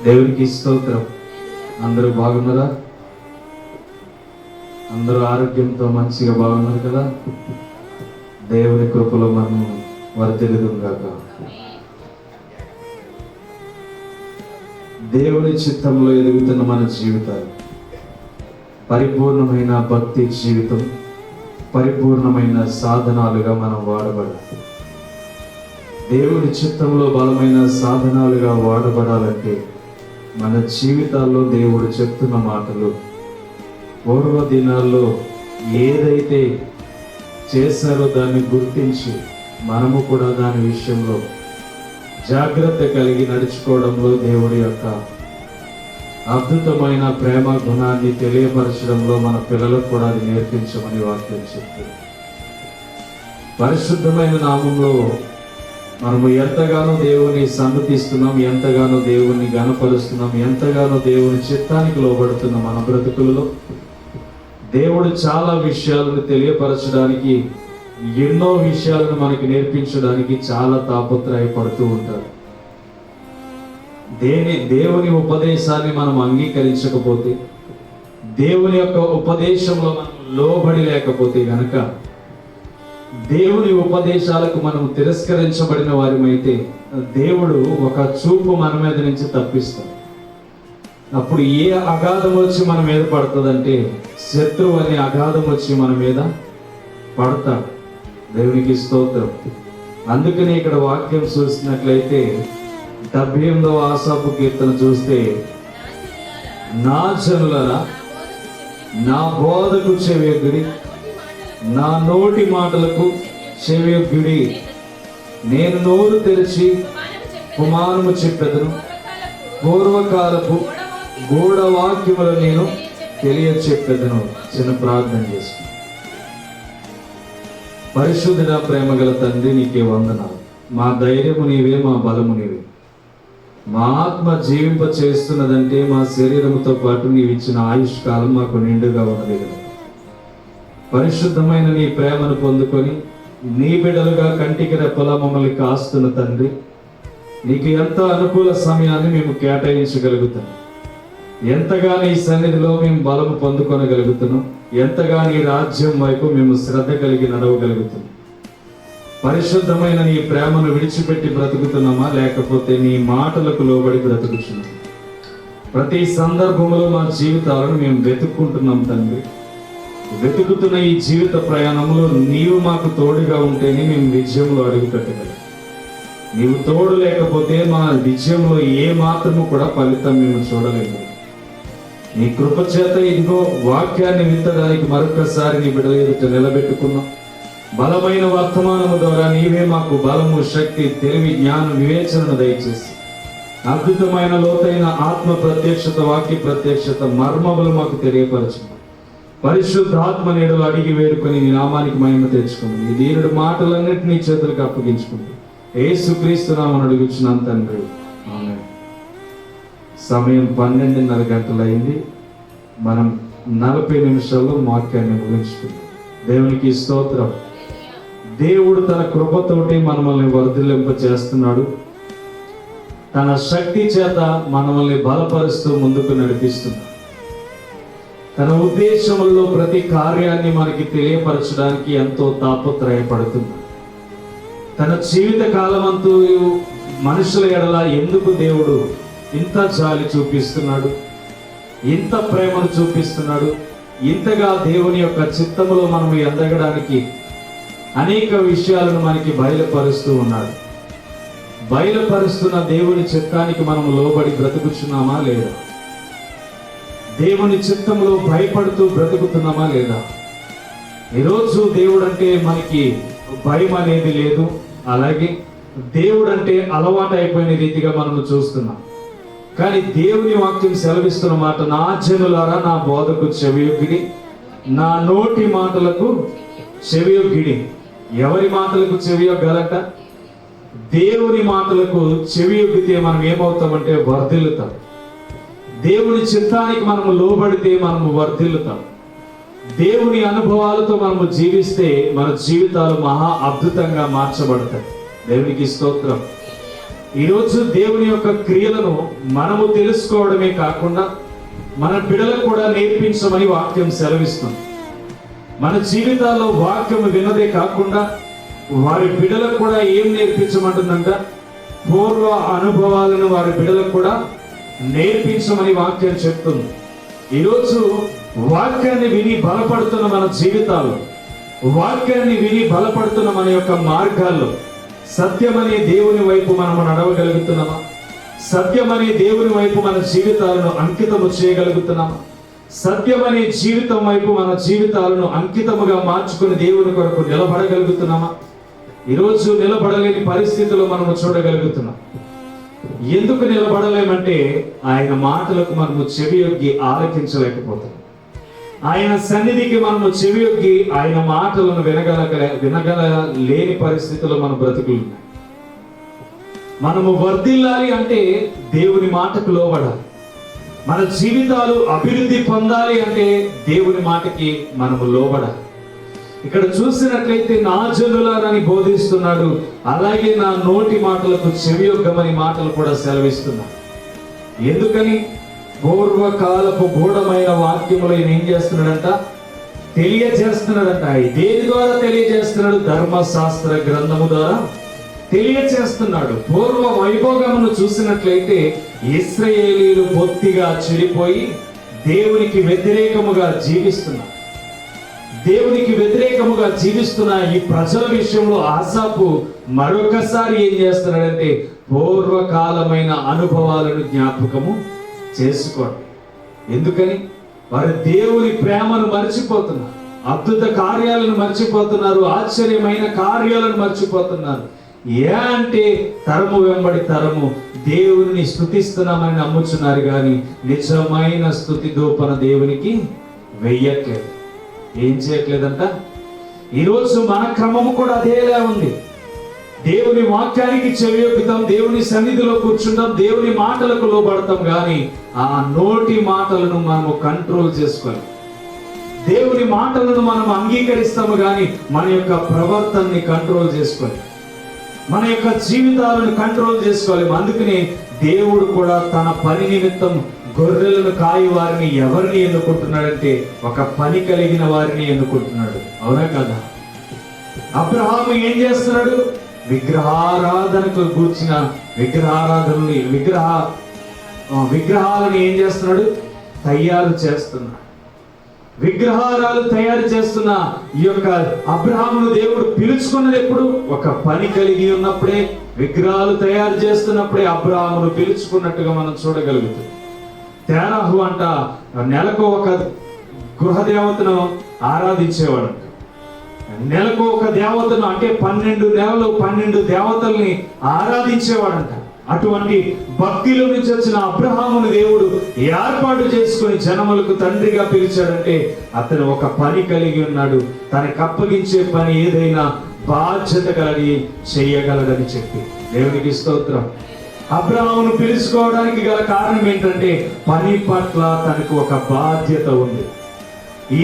దేవునికి స్తోత్రం. అందరూ బాగున్నారా? అందరూ ఆరోగ్యంతో మంచిగా బాగున్నారు కదా? దేవుని కృపలో మనం వర్ధిల్లుదుం గాక. దేవుని చిత్తంలో ఎదుగుతున్న మన జీవితాలు పరిపూర్ణమైన భక్తి జీవితం, పరిపూర్ణమైన సాధనాలుగా మనం వాడబడాలి. దేవుని చిత్తంలో బలమైన సాధనాలుగా వాడబడాలంటే మన జీవితాల్లో దేవుడు చెప్తున్న మాటలు, పూర్వ దినాల్లో ఏదైతే చేశారో దాన్ని గుర్తించి మనము కూడా దాని విషయంలో జాగ్రత్త కలిగి నడుచుకోవడంలో దేవుడి యొక్క అద్భుతమైన ప్రేమ గుణాన్ని తెలియపరచడంలో మన పిల్లలకు కూడా అది నేర్పించమని వాక్యం చెప్తుంది. పరిశుద్ధమైన నామంలో మనము ఎంతగానో దేవుని సన్నతిస్తున్నాం, ఎంతగానో దేవుని గణపరుస్తున్నాం, ఎంతగానో దేవుని చిత్తానికి లోబడుతున్నాం. మన బ్రతుకులలో దేవుడు చాలా విషయాలను తెలియపరచడానికి, ఎన్నో విషయాలను మనకి నేర్పించడానికి చాలా తాపత్రయపడుతూ ఉంటారు. దేవుని ఉపదేశాన్ని మనం అంగీకరించకపోతే, దేవుని యొక్క ఉపదేశంలో మనం లోబడి లేకపోతే గనక, దేవుని ఉపదేశాలకు మనం తిరస్కరించబడిన వారిమైతే దేవుడు ఒక చూపు మన మీద నుంచి తప్పిస్తాడు. అప్పుడు ఏ అగాధం వచ్చి మన మీద పడుతుందంటే, శత్రువు అనే అగాధం వచ్చి మన మీద పడతాడు. దేవునికి స్తోత్రం. అందుకని ఇక్కడ వాక్యం చూసినట్లయితే 78వ ఆసాపు కీర్తన చూస్తే, నా జనులారా నా బోధకు చెవియొగ్గుడి, నా నోటి మాటలకు చెవియొగ్గుడి, నేను నోరు తెరిచి కుమారము చెప్పెదను, పూర్వకాలపు గూఢ వాక్యములు నేను తెలియచెప్పెదను. చిన్న ప్రార్థన చేసుకుని. పరిశుద్ధుడ, ప్రేమగల తండ్రి, నీకే వందనాలు. మా ధైర్యము నీవే, మా బలము నీవే. మా ఆత్మ జీవింప చేస్తున్నదంటే మా శరీరముతో పాటు నీవిచ్చిన ఆయుష్ కాలం మాకు నిండుగా ఉన్నది కదా. పరిశుద్ధమైన నీ ప్రేమను పొందుకొని నీ బిడ్డలుగా కంటికి రెప్పలా మమ్మల్ని కాస్తున్న తండ్రి, నీకు ఎంత అనుకూల సమయాన్ని మేము కేటాయించగలుగుతాం, ఎంతగా నీ సన్నిధిలో మేము బలము పొందుకొనగలుగుతున్నాం, ఎంతగా నీ రాజ్యం వైపు మేము శ్రద్ధ కలిగి నడవగలుగుతున్నాం. పరిశుద్ధమైన నీ ప్రేమను విడిచిపెట్టి బ్రతుకుతున్నామా, లేకపోతే నీ మాటలకు లోబడి బ్రతుకుతున్నాం? ప్రతి సందర్భంలో మా జీవితాలను మేము వెతుక్కుంటున్నాం తండ్రి. వెతుకుతున్న ఈ జీవిత ప్రయాణంలో నీవు మాకు తోడుగా ఉంటేనే మేము విజయంలో అడుగు పెట్టగలం. నీవు తోడు లేకపోతే మా విజయంలో ఏ మాత్రము కూడా ఫలితం మేము చూడలేము. నీ కృప చేత ఇదిగో వాక్యాన్ని విత్తడానికి మరొకసారి నీ బిడ్డల ఎదుట నిలబెట్టుకున్నాం. బలమైన వర్తమానము ద్వారా నీవే మాకు బలము, శక్తి, తెలివి, జ్ఞానం, వివేచనను దయచేసి అద్భుతమైన లోతైన ఆత్మ ప్రత్యక్షత, వాక్య ప్రత్యక్షత, మర్మములు మాకు తెలియపరచు. పరిశుద్ధాత్మ నేడు అడిగి వేడుకొని నీ నామానికి మహిమ తెచ్చుకుంది. ఈ దీనుడి మాటలన్నిటినీ చేతులకు అప్పగించుకుంది. యేసుక్రీస్తు నామమున అడుగుచున్నాను తండ్రి, ఆమేన్. సమయం 12:30 గంటలైంది. మనం 40 నిమిషాల్లో వాక్యాన్ని ముగించుకుందాం. దేవునికి స్తోత్రం. దేవుడు తన కృపతోటి మనల్ని వర్ధిల్లింప చేస్తున్నాడు. తన శక్తి చేత మనల్ని బలపరుస్తూ ముందుకు నడిపిస్తున్నాడు. తన ఉద్దేశములలో ప్రతి కార్యాన్ని మనకి తెలియపరచడానికి ఎంతో తాపత్రయపడుతున్నాడు. తన జీవిత కాలమంతూ మనుషుల ఎడల ఎందుకు దేవుడు ఇంత జాలి చూపిస్తున్నాడు, ఇంత ప్రేమను చూపిస్తున్నాడు, ఇంతగా దేవుని యొక్క చిత్తములో మనము ఎదగడానికి అనేక విషయాలను మనకి బయలుపరుస్తూ ఉన్నాడు. బయలుపరుస్తున్న దేవుని చిత్తానికి మనము లోబడి బ్రతుకుచున్నామా లేదా? దేవుని చిత్తంలో భయపడుతూ బ్రతుకుతున్నామా లేదా? ఈరోజు దేవుడు అంటే మనకి భయం అనేది లేదు. అలాగే దేవుడు అంటే అలవాటు అయిపోయిన రీతిగా మనము చూస్తున్నాం. కానీ దేవుని వాక్యం సెలవిస్తున్న మాట, నా జనులారా నా బోధకు చెవియొగ్గిడి, నా నోటి మాటలకు చెవియొగ్గిడి. ఎవరి మాటలకు చెవియొగ్గాలంట? దేవుని మాటలకు చెవియొగ్గితే మనం ఏమవుతామంటే వర్ధిల్లుతాం. దేవుని చిత్తానికి మనము లోబడితే మనము వర్ధిల్లుతాం. దేవుని అనుభవాలతో మనము జీవిస్తే మన జీవితాలు మహా అద్భుతంగా మార్చబడతాయి. దేవునికి స్తోత్రం. ఈరోజు దేవుని యొక్క క్రియలను మనము తెలుసుకోవడమే కాకుండా మన బిడ్డలకు కూడా నేర్పించమని వాక్యం సెలవిస్తుంది. మన జీవితాల్లో వాక్యం విన్నదే కాకుండా వారి బిడ్డలకు కూడా ఏం నేర్పించమంటుందంట? పూర్వ అనుభవాలను వారి బిడ్డలకు కూడా నేర్పించమని వాక్యం చెప్తుంది. ఈరోజు వాక్యాన్ని విని బలపడుతున్న మన జీవితాల్లో, వాక్యాన్ని విని బలపడుతున్న మన యొక్క మార్గాల్లో సత్యమనే దేవుని వైపు మనం నడవగలుగుతున్నామా? సత్యమనే దేవుని వైపు మన జీవితాలను అంకితము చేయగలుగుతున్నామా? సత్యమనే జీవితం వైపు మన జీవితాలను అంకితముగా మార్చుకుని దేవుని కొరకు నిలబడగలుగుతున్నామా? ఈరోజు నిలబడలేని పరిస్థితుల్లో మనము చూడగలుగుతున్నాం. ఎందుకు నిలబడలేమంటే ఆయన మాటలకు మనము చెవియొగ్గి ఆలకించలేకపోతున్నాం. ఆయన సన్నిధికి మనము చెవియొగ్గి ఆయన మాటలను వినగలేని పరిస్థితుల్లో మన బ్రతుకులు. మనము వర్ధిల్లాలి అంటే దేవుని మాటకు లోబడాలి. మన జీవితాలు అభివృద్ధి పొందాలి అంటే దేవుని మాటకి మనము లోబడాలి. ఇక్కడ చూసినట్లయితే నా జనులారని బోధిస్తున్నాడు, అలాగే నా నోటి మాటలకు చెవియొగ్గమని మాటలు కూడా సెలవిస్తున్నాడు. ఎందుకని? పూర్వకాలపు గూఢమైన వాక్యములు ఈయన ఏం చేస్తున్నాడంట? తెలియజేస్తున్నాడంట. దేని ద్వారా తెలియజేస్తున్నాడు? ధర్మశాస్త్ర గ్రంథము ద్వారా తెలియజేస్తున్నాడు. పూర్వ వైభోగమును చూసినట్లయితే ఇశ్రాయేలీయులు బొత్తిగా చెడిపోయి దేవునికి వ్యతిరేకముగా జీవిస్తున్నారు. దేవునికి వ్యతిరేకముగా జీవిస్తున్న ఈ ప్రజల విషయంలో ఆసాపు మరొకసారి ఏం చేస్తున్నాడంటే పూర్వకాలమైన అనుభవాలను జ్ఞాపకము చేసుకోండి. ఎందుకని? వారు దేవుని ప్రేమను మర్చిపోతున్నారు, అద్భుత కార్యాలను మర్చిపోతున్నారు, ఆశ్చర్యమైన కార్యాలను మర్చిపోతున్నారు. ఏ అంటే తరము వెంబడి తరము దేవుని స్తుతిస్తున్నామని నమ్ముచున్నారు, కానీ నిజమైన స్తుతి దూపన దేవునికి వెయ్యట్లేదు. ఏం చేయట్లేదంట? ఈరోజు మన క్రమము కూడా అదేలా ఉంది. దేవుని వాక్యానికి చెవియొక్కుతాం, దేవుని సన్నిధిలో కూర్చుంటాం, దేవుని మాటలకు లోబడతాం, కానీ ఆ నోటి మాటలను మనము కంట్రోల్ చేసుకోవాలి. దేవుని మాటలను మనం అంగీకరిస్తాము, కానీ మన యొక్క ప్రవర్తనని కంట్రోల్ చేసుకోవాలి, మన యొక్క జీవితాలను కంట్రోల్ చేసుకోవాలి. అందుకనే దేవుడు కూడా తన పని నిమిత్తం గొర్రెలను కాయి వారిని ఎవరిని ఎన్నుకుంటున్నాడంటే ఒక పని కలిగిన వారిని ఎన్నుకుంటున్నాడు. అవునా కదా? అబ్రహాము ఏం చేస్తున్నాడు? విగ్రహారాధనకు కూర్చిన విగ్రహాలను ఏం చేస్తున్నాడు? తయారు చేస్తున్నాడు. విగ్రహారాలు తయారు చేస్తున్న ఈ యొక్క అబ్రహామును దేవుడు పిలుచుకున్నది ఎప్పుడు? ఒక పని కలిగి ఉన్నప్పుడే, విగ్రహాలు తయారు చేస్తున్నప్పుడే అబ్రహామును పిలుచుకున్నట్టుగా మనం చూడగలుగుతాం. తేరాహు అంట నెలకు ఒక గృహ దేవతను ఆరాధించేవాడు. నెలకు ఒక దేవతను, అంటే 12 నెలలు 12 దేవతల్ని ఆరాధించేవాడంట. అటువంటి భక్తిలో నుంచి వచ్చిన అబ్రహామును దేవుడు ఏర్పాటు చేసుకుని జనములకు తండ్రిగా పిలిచాడంటే అతను ఒక పని కలిగి ఉన్నాడు. తనకు అప్పగించే పని ఏదైనా బాధ్యత కలిగి చేయగలడని చెప్పి దేవునికి స్తోత్రం. అబ్రహామును పిలుచుకోవడానికి గల కారణం ఏంటంటే పని పట్ల తనకు ఒక బాధ్యత ఉంది.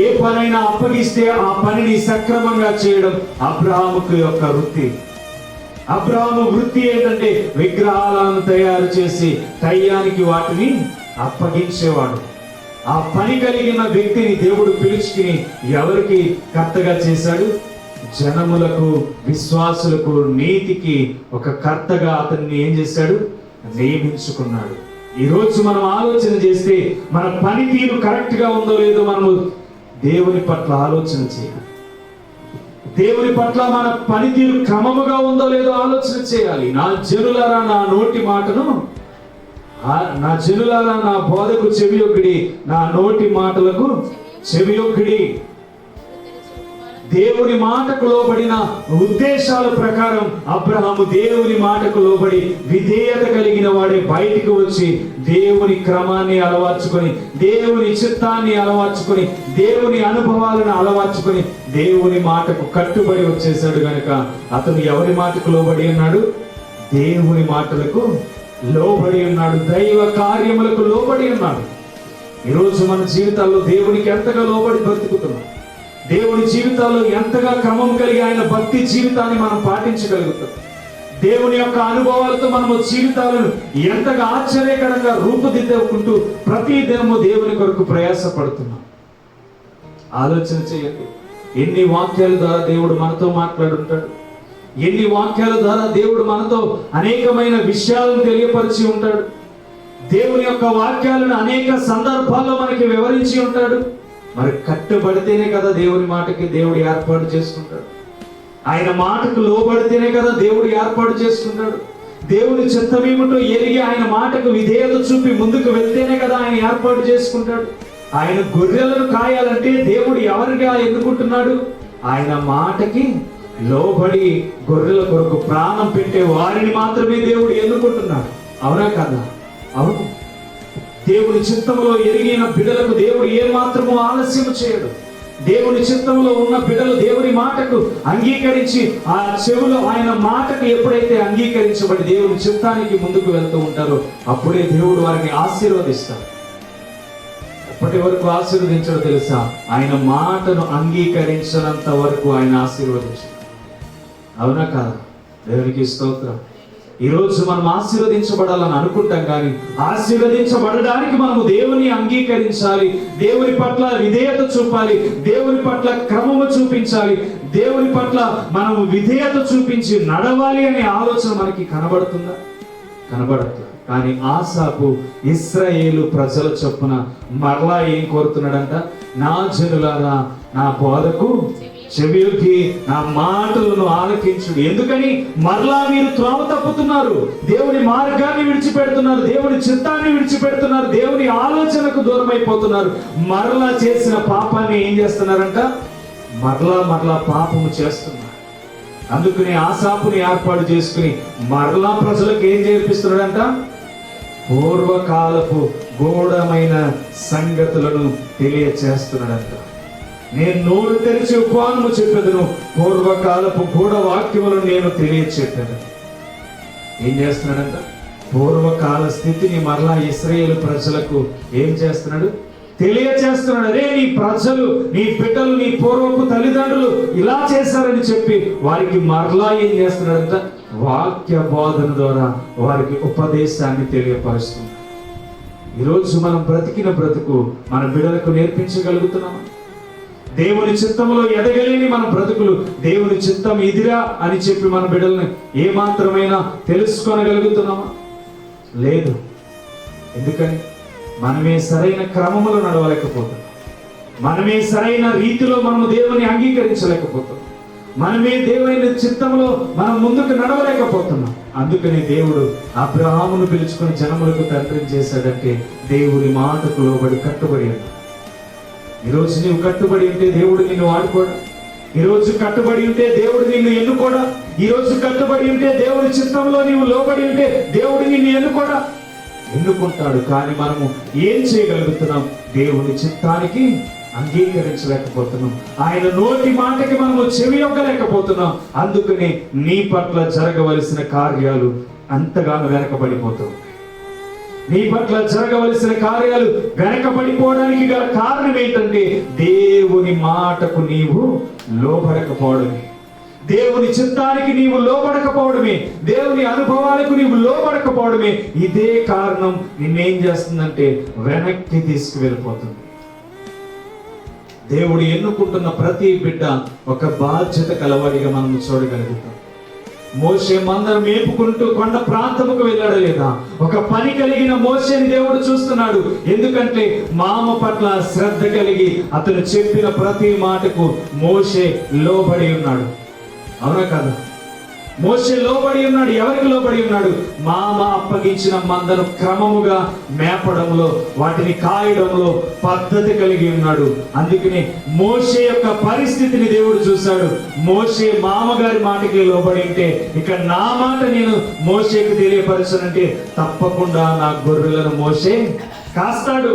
ఏ పనైనా అప్పగిస్తే ఆ పనిని సక్రమంగా చేయడం అబ్రహాముకు యొక్క వృత్తి. అబ్రహాము వృత్తి ఏంటంటే విగ్రహాలను తయారు చేసి టయానికి వాటిని అప్పగించేవాడు. ఆ పని కలిగిన వ్యక్తిని దేవుడు పిలుచుకుని ఎవరికి కర్తగా చేశాడు? జనములకు, విశ్వాసులకు, నీతికి ఒక కర్తగా అతన్ని ఏం చేశాడు? నియమించుకున్నాడు. ఈరోజు మనం ఆలోచన చేస్తే మన పనితీరు కరెక్ట్ గా ఉందో లేదో మనము దేవుని పట్ల ఆలోచన చేయాలి. దేవుని పట్ల మన పనితీరు క్రమముగా ఉందో లేదో ఆలోచన చేయాలి. నా జనులారా నా నోటి మాటను, నా జనులారా నా బోధకు చెవియొగ్గిడి, నా నోటి మాటలకు చెవియొగ్గిడి. దేవుని మాటకు లోబడిన ఉద్దేశాల ప్రకారం అబ్రహాము దేవుని మాటకు లోబడి విధేయత కలిగిన వాడే బయటికి వచ్చి దేవుని క్రమాన్ని అలవర్చుకొని, దేవుని చిత్తాన్ని అలవర్చుకొని, దేవుని అనుభవాలను అలవర్చుకొని దేవుని మాటకు కట్టుబడి వచ్చేసాడు. గనుక అతను ఎవరి మాటకు లోబడి ఉన్నాడు? దేవుని మాటలకు లోబడి ఉన్నాడు, దైవ కార్యములకు లోబడి ఉన్నాడు. ఈరోజు మన జీవితాల్లో దేవునికి ఎంతగా లోబడి బ్రతుకుతున్నాం? దేవుని జీవితాల్లో ఎంతగా క్రమం కలిగి ఆయన భక్తి జీవితాన్ని మనం పాటించగలుగుతాం? దేవుని యొక్క అనుభవాలతో మనము జీవితాలను ఎంతగా ఆశ్చర్యకరంగా రూపుదిద్దుకుంటూ ప్రతి దినము దేవుని కొరకు ప్రయాసపడుతున్నాం. ఆలోచన చేయండి, ఎన్ని వాక్యాల ద్వారా దేవుడు మనతో మాట్లాడుంటాడు, ఎన్ని వాక్యాల ద్వారా దేవుడు మనతో అనేకమైన విషయాలను తెలియపరిచి ఉంటాడు. దేవుని యొక్క వాక్యాలను అనేక సందర్భాల్లో మనకి వివరించి ఉంటాడు. మరి కట్టుబడితేనే కదా దేవుని మాటకి దేవుడు ఏర్పాటు చేసుకుంటాడు. ఆయన మాటకు లోబడితేనే కదా దేవుడు ఏర్పాటు చేసుకుంటాడు. దేవుని చిత్తమేమిటో ఎరిగి ఆయన మాటకు విధేయత చూపి ముందుకు వెళ్తేనే కదా ఆయన ఏర్పాటు చేసుకుంటాడు. ఆయన గొర్రెలను కాయాలంటే దేవుడు ఎవరిగా ఎన్నుకుంటున్నాడు? ఆయన మాటకి లోబడి గొర్రెల కొరకు ప్రాణం పెట్టే వారిని మాత్రమే దేవుడు ఎన్నుకుంటున్నాడు. అవునా కదా? అవును. దేవుని చిత్తంలో ఎరిగిన బిడ్డలకు దేవుడు ఏమాత్రము ఆలస్యం చేయడు. దేవుని చిత్తంలో ఉన్న బిడ్డలు దేవుని మాటకు అంగీకరించి ఆ చెవులో ఆయన మాటకు ఎప్పుడైతే అంగీకరించబడి దేవుని చిత్తానికి ముందుకు వెళ్తూ ఉంటారో అప్పుడే దేవుడు వారిని ఆశీర్వదిస్తాడు. ఎప్పటి వరకు ఆశీర్వదించడం తెలుసా? ఆయన మాటను అంగీకరించినంత వరకు ఆయన ఆశీర్వదించాడు. అవునా కాదు? దేవునికి స్తోత్రం. ఈరోజు మనం ఆశీర్వదించబడాలని అనుకుంటాం, కానీ ఆశీర్వదించబడడానికి మనము దేవుని అంగీకరించాలి, దేవుని పట్ల విధేయత చూపాలి, దేవుని పట్ల క్రమము చూపించాలి, దేవుని పట్ల మనము విధేయత చూపించి నడవాలి అనే ఆలోచన మనకి కనబడుతుందా? కనబడదు. కానీ ఆసాపు ఇశ్రాయేలు ప్రజల చొప్పున మరలా ఏం కోరుతున్నాడంట? నా జనులారా, నా బోధకు చెవియొగ్గి నా మాటలను ఆలకించుడు. ఎందుకని? మరలా మీరు త్రోవ తప్పుతున్నారు, దేవుని మార్గాన్ని విడిచిపెడుతున్నారు, దేవుని చిత్తాన్ని విడిచిపెడుతున్నారు, దేవుని ఆలోచనకు దూరం అయిపోతున్నారు. మరలా చేసిన పాపాన్ని ఏం చేస్తున్నారంట? మరలా పాపము చేస్తున్నారు. అందుకని ఆసాపుని ఏర్పాటు చేసుకుని మరలా ప్రజలకు ఏం చేర్పిస్తున్నాడంట? పూర్వకాలపు గూఢమైన సంగతులను తెలియచేస్తున్నాడంట. నేను నోరు తెరిచి ఉపవానము చెప్పేదను, పూర్వకాలపు గూఢ వాక్యములను నేను తెలియచెప్పాను. ఏం చేస్తున్నాడంట? పూర్వకాల స్థితిని మరలా ఇశ్రాయేలు ప్రజలకు ఏం చేస్తున్నాడు? తెలియచేస్తున్నాడు. అరే, నీ ప్రజలు, నీ బిడ్డలు, నీ పూర్వపు తల్లిదండ్రులు ఇలా చేశారని చెప్పి వారికి మరలా ఏం చేస్తున్నాడంట? వాక్య బోధన ద్వారా వారికి ఉపదేశాన్ని తెలియపరుస్తున్నాడు. ఈరోజు మనం బ్రతికిన బ్రతుకు మన బిడ్డలకు నేర్పించగలుగుతున్నామా? దేవుని చిత్తంలో ఎదగలేని మన బ్రతుకులు దేవుని చిత్తం ఇదిరా అని చెప్పి మన బిడ్డల్ని ఏమాత్రమైనా తెలుసుకోనగలుగుతున్నామా? లేదు. ఎందుకని? మనమే సరైన క్రమములో నడవలేకపోతున్నాం, మనమే సరైన రీతిలో మనము దేవుని అంగీకరించలేకపోతున్నాం, మనమే దేవుని చిత్తంలో మనం ముందుకు నడవలేకపోతున్నాం. అందుకని దేవుడు అబ్రహామును పిలుచుకుని జనములకు తండ్రిని చేశాడంటే దేవుని మాటకు లోబడి కట్టుబడి ఉన్నాడు. ఈరోజు నీవు కట్టుబడి ఉంటే దేవుడు నిన్ను వాడుకోడా? ఈరోజు కట్టుబడి ఉంటే దేవుడు నిన్ను ఎన్నుకోడా? ఈరోజు కట్టుబడి ఉంటే దేవుని చిత్తంలో నీవు లోబడి ఉంటే దేవుడు నిన్ను ఎన్నుకోడా? ఎన్నుకుంటాడు. కానీ మనము ఏం చేయగలుగుతున్నాం? దేవుని చిత్తానికి అంగీకరించలేకపోతున్నాం, ఆయన నోటి మాటకి మనము చెవియొక్కలేకపోతున్నాం. అందుకని నీ పట్ల జరగవలసిన కార్యాలు అంతగానో వెనకబడిపోతాం. నీ పట్ల జరగవలసిన కార్యాలు వెనకబడిపోవడానికి గల కారణం ఏంటంటే దేవుని మాటకు నీవు లోబడకపోవడమే, దేవుని చిత్తానికి నీవు లోబడకపోవడమే, దేవుని అనుభవాలకు నీవు లోబడకపోవడమే. ఇదే కారణం నిన్నేం చేస్తుందంటే వెనక్కి తీసుకువెళ్ళిపోతుంది. దేవుడు ఎన్నుకుంటున్న ప్రతి బిడ్డ ఒక బాధ్యత కలవాడిగా మనం చూడగలుగుతాం. మోషే మందను మేపుకుంటూ కొండ ప్రాంతముకు వెళ్ళాడు లేదా? ఒక పని కలిగిన మోషేని దేవుడు చూస్తున్నాడు. ఎందుకంటే మామ పట్ల శ్రద్ధ కలిగి అతను చెప్పిన ప్రతి మాటకు మోషే లోబడి ఉన్నాడు. అవునా కదా? మోషే లోబడి ఉన్నాడు. ఎవరికి లోబడి ఉన్నాడు? మామ అప్పగించిన మందను క్రమముగా మేపడంలో, వాటిని కాయడంలో పద్ధతి కలిగి ఉన్నాడు. అందుకని మోషే యొక్క పరిస్థితిని దేవుడు చూశాడు. మోషే మామగారి మాటకి లోబడి ఉంటే ఇక నా మాట నేను మోషేకి తెలియపరచనంటే తప్పకుండా నా గొర్రెలను మోషే కాస్తాడు.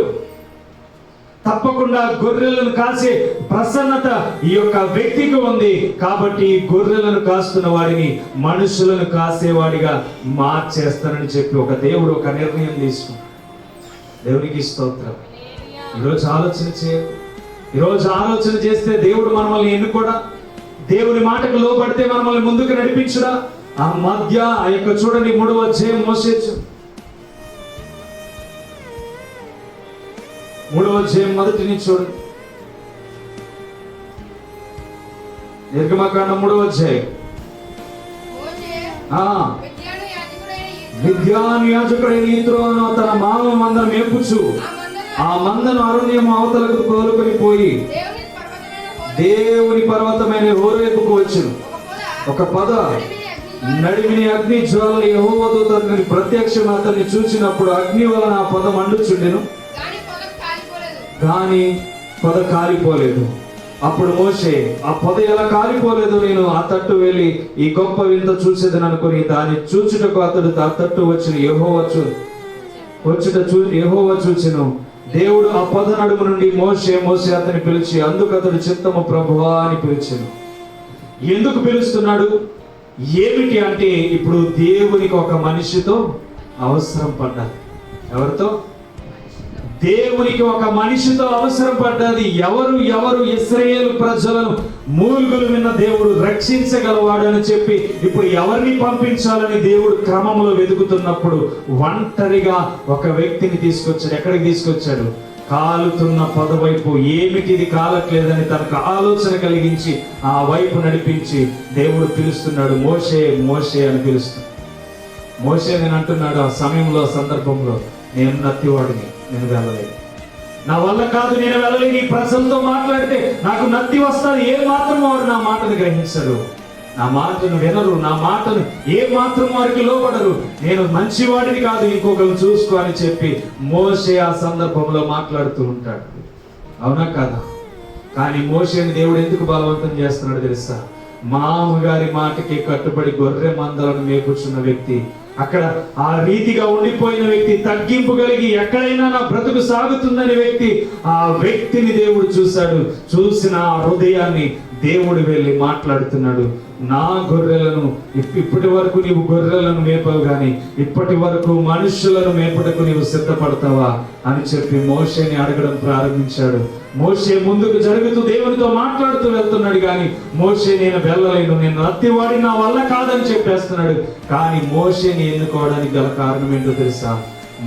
తప్పకుండా గొర్రెలను కాసే ప్రసన్నత ఈ యొక్క వ్యక్తికి ఉంది. కాబట్టి గొర్రెలను కాస్తున్న వాడిని మనుషులను కాసేవాడిగా మార్చేస్తానని చెప్పి ఒక దేవుడు ఒక నిర్ణయం తీసుకున్నాడు. దేవునికి స్తోత్రం. ఈరోజు ఆలోచన చేస్తే దేవుడు మనల్ని ఎన్నుకోడా? దేవుని మాటకు లోబడితే మనల్ని ముందుకు నడిపించుడా? ఆ మధ్య ఆ యొక్క చూడండి 3వ అధ్యాయం మోషే 3వ అధ్యాయం మొదటి నుంచి చూడండి. నిర్గమకాండం 3వ అధ్యాయం. మిద్యాను యాజకుడైన యిత్రోను తన మామ మందను మేపుచు ఆ మందను అరణ్యము అవతలకు తోలుకొని పోయి దేవుని పర్వతమైన హోరేబుకు వచ్చును. ఒక పొద నడిమిని అగ్ని జ్వాల యెహోవా దూత అతని ప్రత్యక్షం అతన్ని చూసినప్పుడు అగ్ని వలన ఆ పొద మండుచుండెను, కానీ పొద కాలిపోలేదు. అప్పుడు మోషే, ఆ పొద ఎలా కాలిపోలేదు, నేను ఆ తట్టు వెళ్ళి ఈ గొప్ప వింత చూసేదని అనుకుని దాన్ని చూచుటకు అతడు ఆ తట్టు వచ్చిన యెహోవా చూచెను. దేవుడు ఆ పొద నడుము నుండి మోషే మోషే అతని పిలిచి, అందుకు అతడు చిత్తము ప్రభువా అని పిలిచెను. ఎందుకు పిలుస్తున్నాడు? ఏమిటి అంటే, ఇప్పుడు దేవునికి ఒక మనిషితో అవసరం పడ్డాది. ఎవరితో? దేవునికి ఒక మనిషితో అవసరం పడ్డది. ఎవరు ఇశ్రాయేలు ప్రజలను మూలుగులు విన్న దేవుడు రక్షించగలవాడు అని చెప్పి ఇప్పుడు ఎవరిని పంపించాలని దేవుడు క్రమంలో వెతుకుతున్నప్పుడు ఒంటరిగా ఒక వ్యక్తిని తీసుకొచ్చాడు. ఎక్కడికి తీసుకొచ్చాడు? కాలుతున్న పొద వైపు. ఏమిటి ఇది కాలట్లేదని తనకు ఆలోచన కలిగించి ఆ వైపు నడిపించి దేవుడు పిలుస్తున్నాడు, మోషే మోషే అని పిలుస్తున్నాడు. మోషే నేను అంటున్నాడు ఆ సమయంలో సందర్భంలో, నేను నత్తివాడిని, నేను వెళ్ళలేదు, నా వల్ల కాదు, నేను వెళ్ళలేని. ఈ ప్రజలతో మాట్లాడితే నాకు నత్తి వస్తుంది. ఏ మాత్రం వారు నా మాటను గ్రహించరు, నా మాటను వినరు, నా మాటను ఏ మాత్రం వారికి లోబడరు. నేను మంచివాడిని కాదు, ఇంకొకరు చూసుకో అని చెప్పి మోషే ఆ సందర్భంలో మాట్లాడుతూ ఉంటాడు. అవునా కదా? కానీ మోషేని దేవుడు ఎందుకు బలవంతం చేస్తున్నాడు తెలుసా? మామగారి మాటకి కట్టుబడి గొర్రె మందలను మేపుచున్న వ్యక్తి, అక్కడ ఆ రీతిగా ఉండిపోయిన వ్యక్తి, తగ్గింపు కలిగి ఎక్కడైనా నా బ్రతుకు సాగుతుందని వ్యక్తి, ఆ వ్యక్తిని దేవుడు చూశాడు. చూసిన ఆ హృదయాన్ని దేవుడు వెళ్ళి మాట్లాడుతున్నాడు. నా గొర్రెలను ఇప్పటి వరకు నీవు గొర్రెలను మేపవు, కానీ ఇప్పటి వరకు మనుషులను మేపుటకు నీవు సిద్ధపడతావా అని చెప్పి మోషేని అడగడం ప్రారంభించాడు. మోషే ముందుకు జరుగుతూ దేవునితో మాట్లాడుతూ వెళ్తున్నాడు, కానీ మోషే నేను వెళ్ళలేను, నేను నత్తివాడి, నా వల్ల కాదని చెప్పేస్తున్నాడు. కానీ మోషేని ఎన్నుకోవడానికి గల కారణం ఏంటో తెలుసా?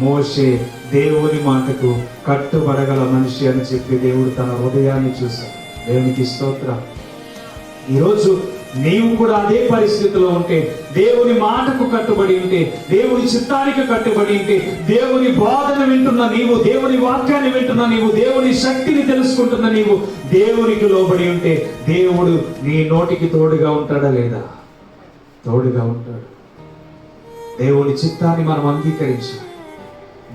మోషే దేవుని మాటకు కట్టుబడగల మనిషి అని చెప్పి దేవుడు తన హృదయాన్ని చూశాడు. దేవునికి స్తోత్రం. ఈరోజు నీవు కూడా అదే పరిస్థితిలో ఉంటే, దేవుని మాటకు కట్టుబడి ఉంటే, దేవుని చిత్తానికి కట్టుబడి ఉంటే, దేవుని బోధన వింటున్న నీవు, దేవుని వాక్యాన్ని వింటున్న నీవు, దేవుని శక్తిని తెలుసుకుంటున్న నీవు దేవునికి లోబడి ఉంటే దేవుడు నీ నోటికి తోడుగా ఉంటాడా లేదా? తోడుగా ఉంటాడు. దేవుని చిత్తాన్ని మనం అంగీకరించాలి.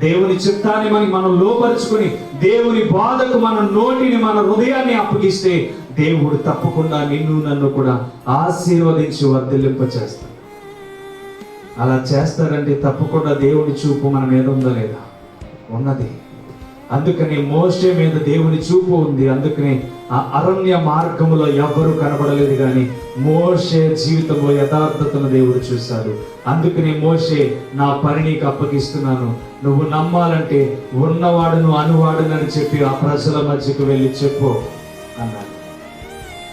దేవుని చిత్తాన్ని మనం లోపరుచుకుని దేవుని బాధకు మన నోటిని, మన హృదయాన్ని అప్పగిస్తే దేవుడు తప్పకుండా నిన్ను నన్ను కూడా ఆశీర్వదించి వర్ధిల్లింప చేస్తాడు. అలా చేస్తారంటే తప్పకుండా దేవుని చూపు మన మీద ఉందా లేదా? ఉన్నది. అందుకని మోషే మీద దేవుని చూపు ఉంది. అందుకని ఆ అరణ్య మార్గములో ఎవ్వరూ కనబడలేదు, కానీ మోషే జీవితంలో యథార్థతను దేవుడు చూశాడు. అందుకని మోషే, నా పని నీకు అప్పగిస్తున్నాను, నువ్వు నమ్మాలంటే ఉన్నవాడును అనువాడునని చెప్పి ఆ ప్రజల మధ్యకు వెళ్ళి చెప్పు అన్నాడు.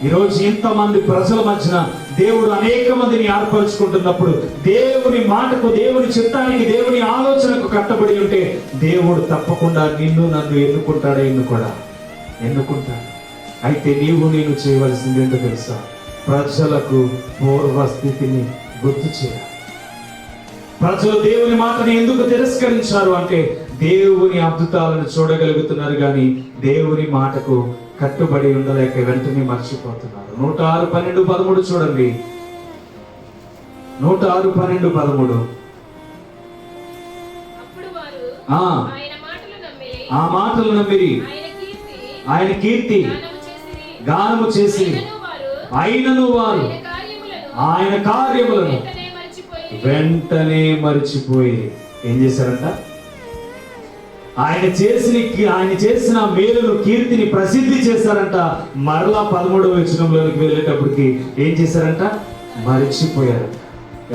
ఈరోజు ఇంతమంది ప్రజల మధ్యన దేవుడు అనేక మందిని ఏర్పరచుకుంటున్నప్పుడు, దేవుని మాటకు, దేవుని చిత్తానికి, దేవుని ఆలోచనకు కట్టబడి ఉంటే దేవుడు తప్పకుండా నిన్ను నన్ను ఎన్నుకుంటాడు. అయితే నీవు నేను చేయవలసింది ఏంటో తెలుసా? ప్రజలకు పూర్వస్థితిని గుర్తు చేయాలి. ప్రజలు దేవుని మాటని ఎందుకు తిరస్కరించారు అంటే, దేవుని అద్భుతాలను చూడగలుగుతున్నారు, కానీ దేవుని మాటకు కట్టుబడి ఉండలేక వెంటనే మర్చిపోతున్నారు. 106:12-13 చూడండి. 106:12-13. ఆ మాటలు నమ్మిరి, ఆయన కీర్తి గానము చేసి, అయినను వారు ఆయన కార్యములను వెంటనే మరిచిపోయి ఏం చేశారంట? ఆయన చేసిన మేలును, కీర్తిని ప్రసిద్ధి చేశారంట. మరలా 13వ వచనంలోకి వెళ్ళేటప్పటికి ఏం చేశారంట? మరిచిపోయారంట.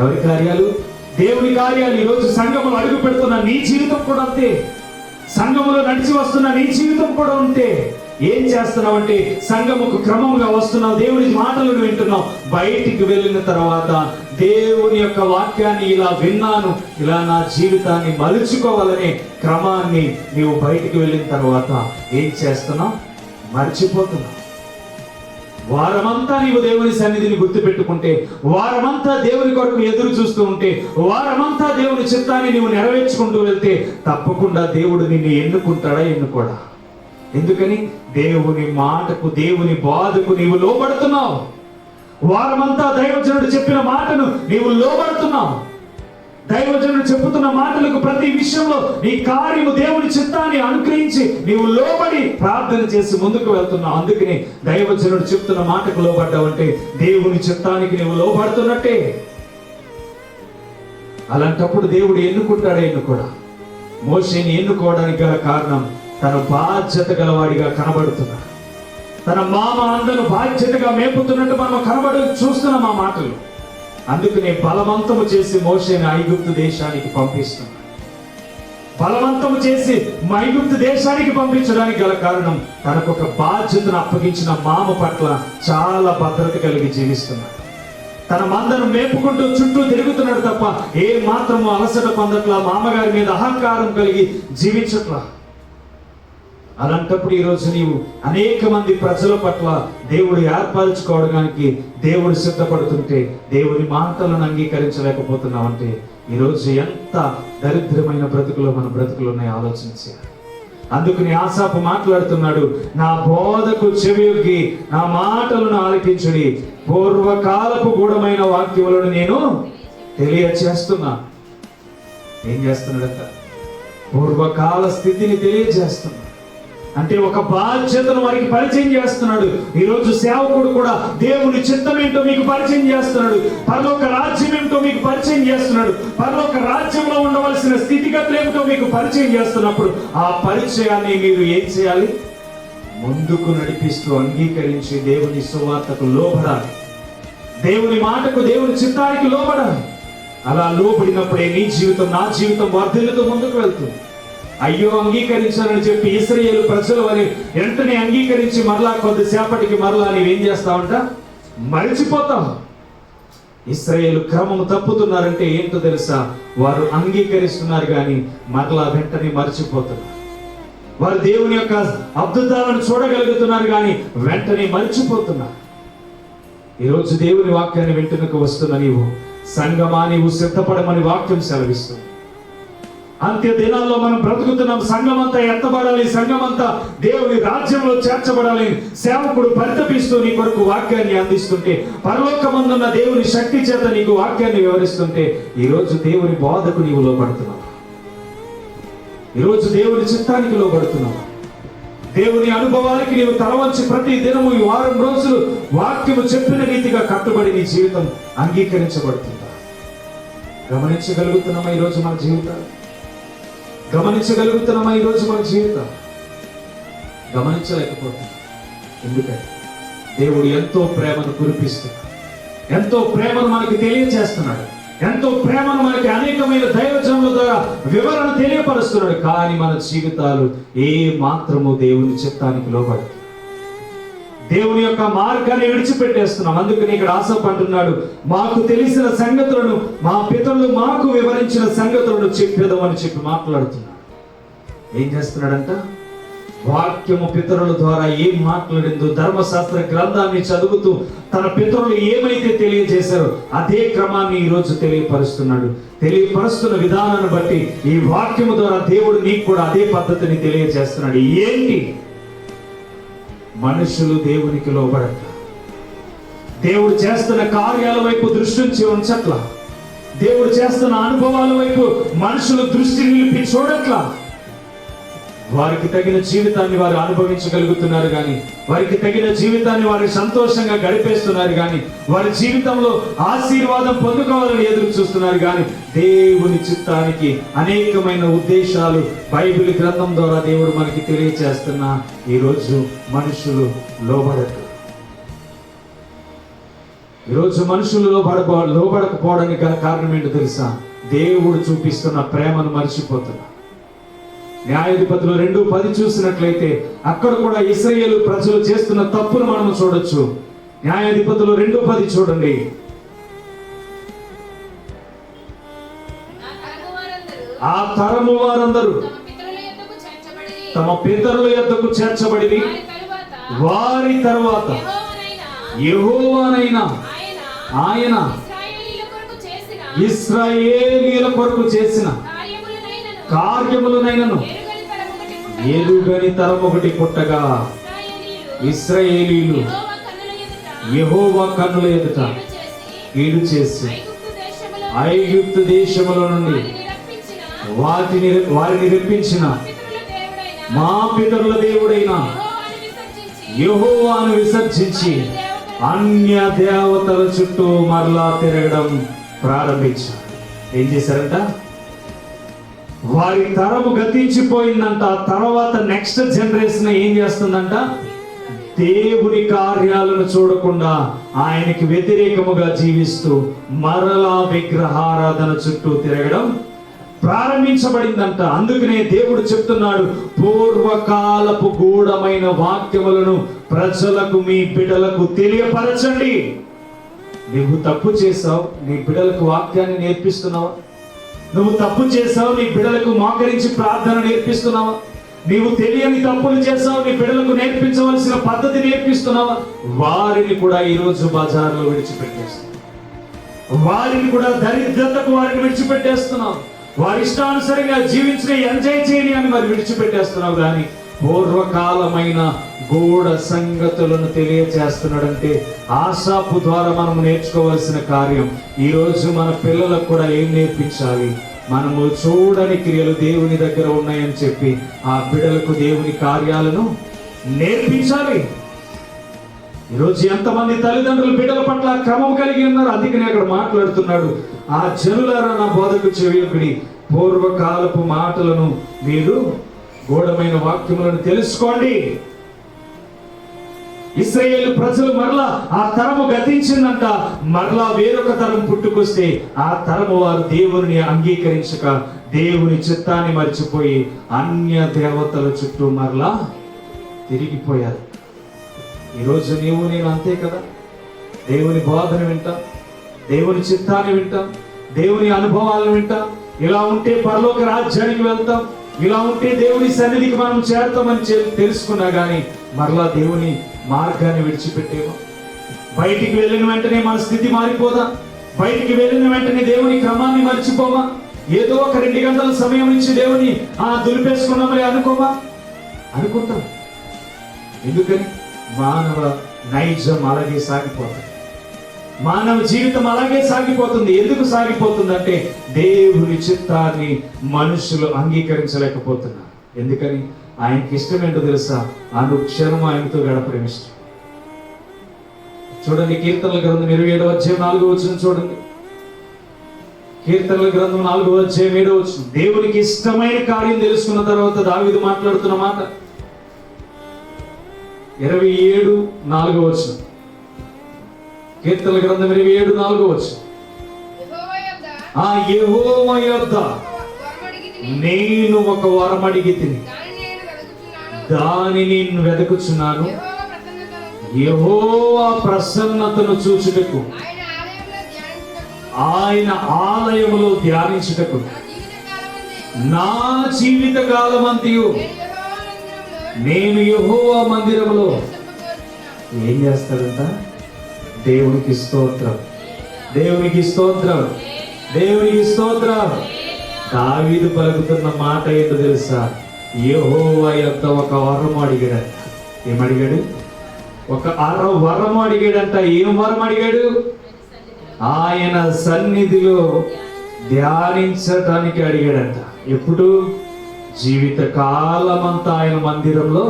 ఎవరి కార్యాలు? దేవుని కార్యాలు. ఈరోజు సంఘములో అడుగు పెడుతున్న నీ జీవితం కూడా అంతే. సంఘములో నడిచి వస్తున్న నీ జీవితం కూడా ఉంటే ఏం చేస్తున్నావు అంటే సంఘముకు క్రమంగా వస్తున్నావు, దేవుని మాటలను వింటున్నావు. బయటికి వెళ్ళిన తర్వాత దేవుని యొక్క వాక్యాన్ని ఇలా విన్నాను, ఇలా నా జీవితాన్ని మలుచుకోవాలనే క్రమాన్ని నీవు బయటికి వెళ్ళిన తర్వాత ఏం చేస్తున్నావు? మర్చిపోతున్నావు. వారమంతా నీవు దేవుని సన్నిధిని గుర్తుపెట్టుకుంటే, వారమంతా దేవుని కొరకు ఎదురు చూస్తూ ఉంటే, వారమంతా దేవుని చిత్తాన్ని నీవు నెరవేర్చుకుంటూ వెళ్తే తప్పకుండా దేవుడు నిన్ను ఎన్నుకుంటాడా? ఎన్నుకోడా? ఎందుకని? దేవుని మాటకు, దేవుని బాధకు నీవు లోబడుతున్నావు. వారమంతా దైవజనుడు చెప్పిన మాటను నీవు లోబడుతున్నావు. దైవజనుడు చెబుతున్న మాటలకు ప్రతి విషయంలో నీ కార్యము దేవుని చిత్తాన్ని అనుగ్రహించి నీవు లోబడి ప్రార్థన చేసి ముందుకు వెళ్తున్నావు. అందుకని దైవజనుడు చెప్తున్న మాటకు లోబడ్డావంటే దేవుని చిత్తానికి నీవు లోబడుతున్నట్టే. అలాంటప్పుడు దేవుడు ఎన్నుకుంటాడే? ఎన్నుకోడా? మోషేని ఎన్నుకోవడానికి గల కారణం తన బాధ్యత గలవాడిగా కనబడుతున్నాడు. తన మామ అందరూ బాధ్యతగా మేపుతున్నట్టు మనం చూస్తున్నాం ఆ మాటలు. అందుకనే బలవంతము చేసి మోషేని ఐగుప్తు దేశానికి పంపిస్తున్నాడు. బలవంతము చేసి ఐగుప్తు దేశానికి పంపించడానికి గల కారణం తనకు ఒక బాధ్యతను అప్పగించిన మామ పట్ల చాలా భద్రత కలిగి జీవిస్తున్నాడు. తన మందను మేపుకుంటూ చుట్టూ తిరుగుతున్నాడు తప్ప ఏ మాత్రము అలసట పొందట్లా, మామగారి మీద అహంకారం కలిగి జీవించట్లా. అలాంటప్పుడు ఈరోజు నీవు అనేక మంది ప్రజల పట్ల దేవుడు ఏర్పరచుకోవడానికి దేవుడు సిద్ధపడుతుంటే దేవుని మాటలను అంగీకరించలేకపోతున్నావు అంటే ఈరోజు ఎంత దరిద్రమైన బ్రతుకులో మన బ్రతుకులు ఉన్నాయి ఆలోచించాలి. అందుకని ఆసాపు మాట్లాడుతున్నాడు, నా బోధకు చెవియొగ్గి నా మాటలను ఆలకించుడి, పూర్వకాలపు గూఢమైన వాక్యములను నేను తెలియచేస్తున్నా. ఏం చేస్తున్నాడట? పూర్వకాల స్థితిని తెలియజేస్తున్నా. అంటే ఒక బాధ్యతను వారికి పరిచయం చేస్తున్నాడు. ఈరోజు సేవకుడు కూడా దేవుని చిత్తం ఏంటో మీకు పరిచయం చేస్తున్నాడు. పరలోక రాజ్యం ఏమిటో మీకు పరిచయం చేస్తున్నాడు. పరలోక రాజ్యంలో ఉండవలసిన స్థితిగతులు ఏమిటో మీకు పరిచయం చేస్తున్నప్పుడు ఆ పరిచయాన్ని మీరు ఏం చేయాలి? ముందుకు నడిపిస్తూ అంగీకరించి దేవుని సువార్తకు లోబడాలి. దేవుని మాటకు, దేవుని చిత్తానికి లోబడాలి. అలా లోబడినప్పుడే నీ జీవితం, నా జీవితం వర్ధిల్లుతూ ముందుకు వెళ్తుంది. అయ్యో అంగీకరించాలని చెప్పి ఇశ్రాయేలు ప్రజలు అని వెంటనే అంగీకరించి మరలా కొద్దిసేపటికి మరలా నీవేం చేస్తావంట? మరిచిపోతావు. ఇశ్రాయేలు క్రమము తప్పుతున్నారంటే ఏంటో తెలుసా? వారు అంగీకరిస్తున్నారు కానీ మరలా వెంటనే మరిచిపోతున్నారు. వారు దేవుని యొక్క అద్భుతాలను చూడగలుగుతున్నారు కానీ వెంటనే మరిచిపోతున్నారు. ఈరోజు దేవుని వాక్యాన్ని వెంటనకు వస్తున్న నీవు సంఘమా, నీవు సిద్ధపడమని వాక్యం సెలవిస్తుంది. అంత్య దినాల్లో మనం బ్రతుకుతున్నాం. సంఘమంతా ఎత్తబడాలి, సంఘమంతా దేవుని రాజ్యంలో చేర్చబడాలి. సేవకుడు పరితపిస్తూ నీ కొరకు వాక్యాన్ని అందిస్తుంటే, పరలోకమందున్న దేవుని శక్తి చేత నీకు వాక్యాన్ని వివరిస్తుంటే ఈరోజు దేవుని బోధకు నీవు లోబడుతున్నావు. ఈరోజు దేవుని చిత్తానికి లోబడుతున్నావు. దేవుని అనుభవానికి నీవు తలవంచి ప్రతి దినము ఈ వారం రోజులు వాక్యము చెప్పిన రీతిగా కట్టుబడి నీ జీవితం అంగీకరించబడుతుందా? గమనించగలుగుతున్నామా ఈరోజు మన జీవితాలు? గమనించగలుగుతున్నామా ఈరోజు మన జీవితం? గమనించలేకపోతున్నాం. ఎందుకంటే దేవుడు ఎంతో ప్రేమను కురిపిస్తున్నాడు, ఎంతో ప్రేమను మనకి తెలియజేస్తున్నాడు, ఎంతో ప్రేమను మనకి అనేకమైన దైవజనుల ద్వారా వివరణ తెలియపరుస్తున్నాడు. కానీ మన జీవితాలు ఏ మాత్రము దేవుని చిత్తానికి లోబడదు. దేవుని యొక్క మార్గాన్ని విడిచిపెట్టేస్తున్నాం. అందుకని ఇక్కడ ఆసాపు అంటున్నాడు, మాకు తెలిసిన సంగతులను మా పితరులు మాకు వివరించిన సంగతులను చెప్పేదమని చెప్పి మాట్లాడుతున్నాడు. ఏం చేస్తున్నాడంట? వాక్యము పితరుల ద్వారా ఏం మాట్లాడిందో ధర్మశాస్త్ర గ్రంథాన్ని చదువుతూ తన పితరులు ఏమైతే తెలియజేశారో అదే క్రమాన్ని ఈరోజు తెలియపరుస్తున్నాడు. తెలియపరుస్తున్న విధానాన్ని బట్టి ఈ వాక్యము ద్వారా దేవుడు నీకు కూడా అదే పద్ధతిని తెలియజేస్తున్నాడు. ఏంటి? మనుషులు దేవునికి లోబడక, దేవుడు చేస్తున్న కార్యాల వైపు దృష్టి ఉంచట్లా, దేవుడు చేస్తున్న అనుభవాల వైపు మనుషులు దృష్టి నిలిపి చూడట్లా. వారికి తగిన జీవితాన్ని వారు అనుభవించగలుగుతున్నారు కానీ, వారికి తగిన జీవితాన్ని వారు సంతోషంగా గడిపేస్తున్నారు కానీ, వారి జీవితంలో ఆశీర్వాదం పొందుకోవాలని ఎదురు చూస్తున్నారు కానీ దేవుని చిత్తానికి అనేకమైన ఉద్దేశాలు బైబిల్ గ్రంథం ద్వారా దేవుడు మనకి తెలియజేస్తున్న ఈరోజు మనుషులు లోబడరు. ఈరోజు మనుషులు లోబడకపోవడానికి గల కారణం ఏంటో తెలుసా? దేవుడు చూపిస్తున్న ప్రేమను మర్చిపోతున్నారు. న్యాయాధిపతులు 2:10 చూసినట్లయితే అక్కడ కూడా ఇశ్రాయేలు ప్రజలు చేస్తున్న తప్పును మనం చూడొచ్చు. న్యాయాధిపతులు 2:10 చూడండి. ఆ తరము వారందరూ తమ పితరుల యొద్దకు చేర్చబడి వారి తరువాత యెహోవానైన ఆయన ఇశ్రాయేలీయుల కొరకు చేసిన కార్యములనైనను ఎరుగని తరం ఒకటి పుట్టగా ఇశ్రాయేలీయులు యెహోవా కన్నుల ఎదుట కీడు చేసి ఐగుప్తు దేశములో నుండి వారిని రప్పించిన మా పితరుల దేవుడైన యెహోవాను విసర్జించి అన్య దేవతల చుట్టూ మరలా తిరగడం ప్రారంభించారు. ఏం చేశారంట? వారి తరము గతించిపోయిందంట. తర్వాత నెక్స్ట్ జనరేషన్ ఏం చేస్తుందంట? దేవుని కార్యాలను చూడకుండా ఆయనకి వ్యతిరేకముగా జీవిస్తూ మరలా విగ్రహారాధన చుట్టూ తిరగడం ప్రారంభించబడిందంట. అందుకనే దేవుడు చెప్తున్నాడు, పూర్వకాలపు గూఢమైన వాక్యములను ప్రజలకు మీ బిడ్డలకు తెలియపరచండి. నువ్వు తప్పు చేసావు, నీ బిడ్డలకు వాక్యాన్ని నేర్పిస్తున్నావా? నువ్వు తప్పు చేసావు, నీ బిడ్డలకు మోకరించి ప్రార్థన నేర్పిస్తున్నావా? నీవు తెలియని తప్పులు చేసావు, నీ బిడ్డలకు నేర్పించవలసిన పద్ధతి నేర్పిస్తున్నావా? వారిని కూడా ఈరోజు బజార్లో విడిచిపెట్టేస్తున్నావు. వారిని కూడా దరిద్రతకు వారిని విడిచిపెట్టేస్తున్నావు. వారి ఇష్టానుసరంగా జీవించిన ఎంజాయ్ చేయని అని మరి విడిచిపెట్టేస్తున్నావు. కానీ పూర్వకాలమైన గూఢ సంగతులను తెలియచేస్తున్నాడంటే ఆశాపు ద్వారా మనం నేర్చుకోవాల్సిన కార్యం. ఈరోజు మన పిల్లలకు కూడా ఏం నేర్పించాలి? మనము చూడని క్రియలు దేవుని దగ్గర ఉన్నాయని చెప్పి ఆ బిడ్డలకు దేవుని కార్యాలను నేర్పించాలి. ఈరోజు ఎంతమంది తల్లిదండ్రులు బిడ్డల పట్ల క్రమం కలిగి ఉన్నారు. అందుకనే అక్కడ మాట్లాడుతున్నాడు, ఆ జనులారా నా బోధకు చెవియొగ్గుడి, పూర్వకాలపు మాటలను మీరు గూఢమైన వాక్యములను తెలుసుకోండి. ఇశ్రాయేలు ప్రజలు మరలా ఆ తరము గతించిందంట. మరలా వేరొక తరం పుట్టుకొస్తే ఆ తరము వారు దేవుని అంగీకరించక దేవుని చిత్తాన్ని మర్చిపోయి అన్య దేవతల చుట్టూ మరలా తిరిగిపోయారు. ఈరోజు నీవు నేను అంతే కదా. దేవుని బోధన వింటాం, దేవుని చిత్తాన్ని వింటాం, దేవుని అనుభవాలను వింటాం. ఇలా ఉంటే పరలోక రాజ్యానికి వెళ్తాం, ఇలా ఉంటే దేవుని సన్నిధికి మనం చేరతామని తెలుసుకున్నా కానీ మరలా దేవుని మార్గాన్ని విడిచిపెట్టేమో. బయటికి వెళ్ళిన వెంటనే మన స్థితి మారిపోదా? బయటికి వెళ్ళిన వెంటనే దేవుని క్రమాన్ని మర్చిపోమా? ఏదో ఒక 2 గంటల సమయం నుంచి దేవుని దులిపేసుకున్నామని అనుకుంటాం. ఎందుకని? మానవ నైజం అలాగే సాగిపోతుంది. మానవ జీవితం అలాగే సాగిపోతుంది. ఎందుకు సాగిపోతుందంటే దేవుని చిత్తాన్ని మనుషులు అంగీకరించలేకపోతున్నారు. ఎందుకని? ఆయనకి ఇష్టం ఏంటో తెలుసా? అనుక్షణం ఆయనతో గడపడం ఇష్టం. చూడండి, కీర్తనల గ్రంథం 27వ అధ్యాయం 4వ వచనం చూడండి. కీర్తనల గ్రంథం 4వ అధ్యాయం 7వ వచనం. దేవునికి ఇష్టమైన కార్యం తెలుసుకున్న తర్వాత దావీదు మాట్లాడుతున్న మాట 27:4వ వచనం. కీర్తనల గ్రంథం 27:4వ వచనం. యెహోవా యొద్ద నేను ఒక వరం అడిగితిని, దానిని వెదకుచున్నాను, యెహోవా ప్రసన్నతను చూచుటకు, ఆయన ఆలయములో ధ్యానించుటకు నా జీవిత కాలమంతయు నేను యెహోవా మందిరములో. ఏం చేస్తాడంట? దేవునికి స్తోత్రం, దేవునికి స్తోత్రం, దేవునికి స్తోత్రం. దావీదు పలుకుతున్న మాట ఏంటో తెలుసా? యెహోవా యొద్ద ఒక వరం అడిగాడంట. ఏమడిగాడు? ఒక వరం అడిగాడంట. ఏం వరం అడిగాడు? ఆయన సన్నిధిలో ధ్యానించడానికి అడిగాడంట. ఎప్పుడు? జీవిత కాలమంతా ఆయన మందిరంలో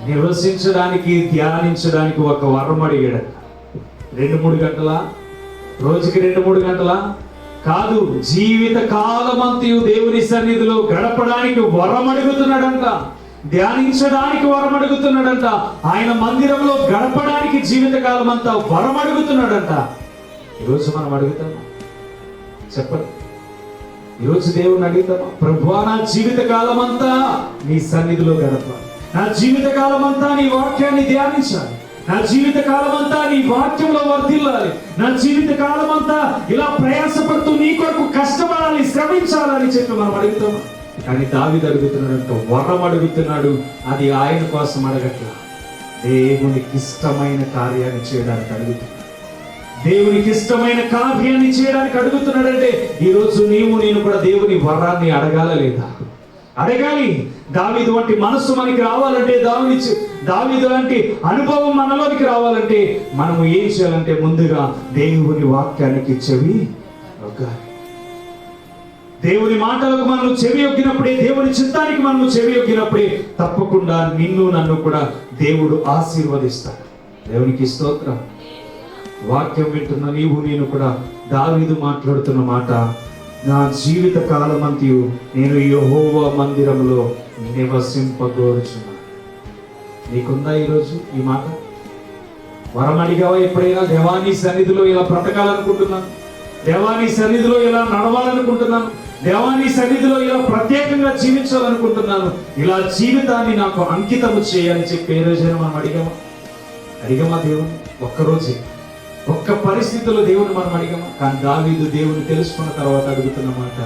నివసించడానికి, ధ్యానించడానికి ఒక వరం అడిగాడంట. 2-3 గంటలా? రోజుకి 2-3 గంటలా? కాదు, జీవిత కాలమంతయు దేవుని సన్నిధిలో గడపడానికి వరం అడుగుతున్నాడంట. ధ్యానించడానికి వరం అడుగుతున్నాడంట. ఆయన మందిరంలో గడపడానికి జీవిత కాలం అంతా వరం అడుగుతున్నాడంట. ఈరోజు మనం అడుగుతాం? చెప్పండి. ఈరోజు దేవుని అడుగుతాను, ప్రభువా నా జీవిత కాలం అంతా నీ సన్నిధిలో గడపాలి, నా జీవిత కాలం అంతా నీ వాక్యాన్ని ధ్యానించాలి, నా జీవిత కాలం అంతా నీ వాక్యంలో వర్ధిల్లాలి, నా జీవిత కాలం అంతా ఇలా ప్రయాసపడుతూ నీ కొరకు కష్టపడాలి, శ్రమించాలని చెప్పి మనం అడుగుతాము. కానీ దావీదు అడుగుతున్నాడంట, వరం అడుగుతున్నాడు. అది ఆయన కోసం అడగట్లా, దేవునికి ఇష్టమైన కార్యాన్ని చేయడానికి అడుగుతున్నాడు. దేవునికి ఇష్టమైన కార్యాన్ని చేయడానికి అడుగుతున్నాడంటే ఈరోజు నీవు నేను కూడా దేవుని వరాన్ని అడగాల లేదా? అడగాలి. దావీదు వంటి మనస్సు మనకి రావాలంటే, దావీదు లాంటి అనుభవం మనలోనికి రావాలంటే మనము ఏం చేయాలంటే ముందుగా దేవుని వాక్యానికి చెవి ఒగ్గాలి. దేవుని మాటలకు మనం చెవి ఒగ్గినప్పుడే, దేవుని చిత్తానికి మనం చెవి ఒగ్గినప్పుడే తప్పకుండా నిన్ను నన్ను కూడా దేవుడు ఆశీర్వదిస్తాడు. దేవునికి స్తోత్రం. వాక్యం వింటున్న నీవు నేను కూడా దావీదు మాట్లాడుతున్న మాట, నా జీవిత కాలమంతయు నేను యెహోవా మందిరంలో నివసింపగోరుచున్నాను. నీకుందా ఈరోజు ఈ మాట? వరం అడిగావా ఎప్పుడైనా? దేవాని సన్నిధిలో ఇలా బ్రతకాలనుకుంటున్నాను, దేవాని సన్నిధిలో ఇలా నడవాలనుకుంటున్నాను, దేవాని సన్నిధిలో ఇలా ప్రత్యేకంగా జీవించాలనుకుంటున్నాను, ఇలా జీవితాన్ని నాకు అంకితము చేయని చెప్పి ఏ రోజైనా మనం అడిగామా దేవుని? ఒక్కరోజే, ఒక్క పరిస్థితుల్లో దేవుని మనం అడిగామా? కానీ దావీదు దేవుని తెలుసుకున్న తర్వాత అడుగుతున్న మాట,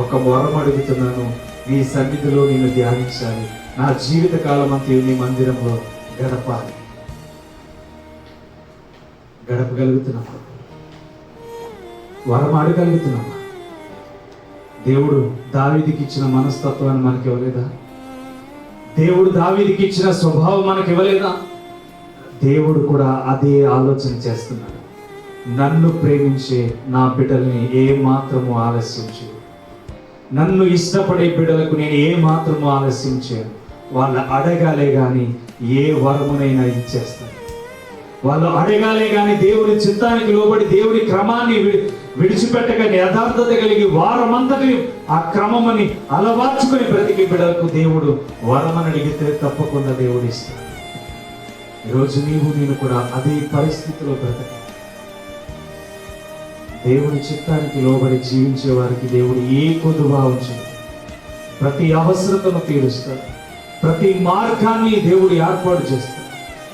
ఒక వరం అడుగుతున్నాను, నీ సన్నిధిలో నేను ధ్యానించాలి, నా జీవిత కాలం అంతా నీ మందిరంలో గడపాలి. గడపగలుగుతున్నామా? వరం అడగలుగుతున్నామా? దేవుడు దావీదుకి ఇచ్చిన మనస్తత్వాన్ని మనకి ఇవ్వలేదా? దేవుడు దావీదుకి ఇచ్చిన స్వభావం మనకి ఇవ్వలేదా? దేవుడు కూడా అదే ఆలోచన చేస్తున్నాడు. నన్ను ప్రేమించే నా బిడ్డల్ని ఏ మాత్రము ఆలస్యించు, నన్ను ఇష్టపడే బిడ్డలకు నేను ఏ మాత్రము ఆలస్యించాను. వాళ్ళు అడగాలే కానీ ఏ వరమునైనా ఇచ్చేస్తాను. వాళ్ళు అడగాలే కానీ దేవుని చిత్తానికి లోబడి దేవుని క్రమాన్ని విడిచిపెట్టగా యథార్థత కలిగి వారమంతటిని ఆ క్రమమని అలవార్చుకొని బ్రతికి బిడ్డలకు దేవుడు వరమని అడిగితే తప్పకుండా దేవుడు ఇస్తాడు. ఈరోజు నీవు నేను కూడా అదే పరిస్థితిలో బ్రతక, దేవుని చిత్తానికి లోబడి జీవించే వారికి దేవుడు ఏ కొదువా ఉంచడు. ప్రతి అవసరతను తీరుస్తాడు, ప్రతి మార్గాన్ని దేవుడు ఏర్పాటు చేస్తాడు,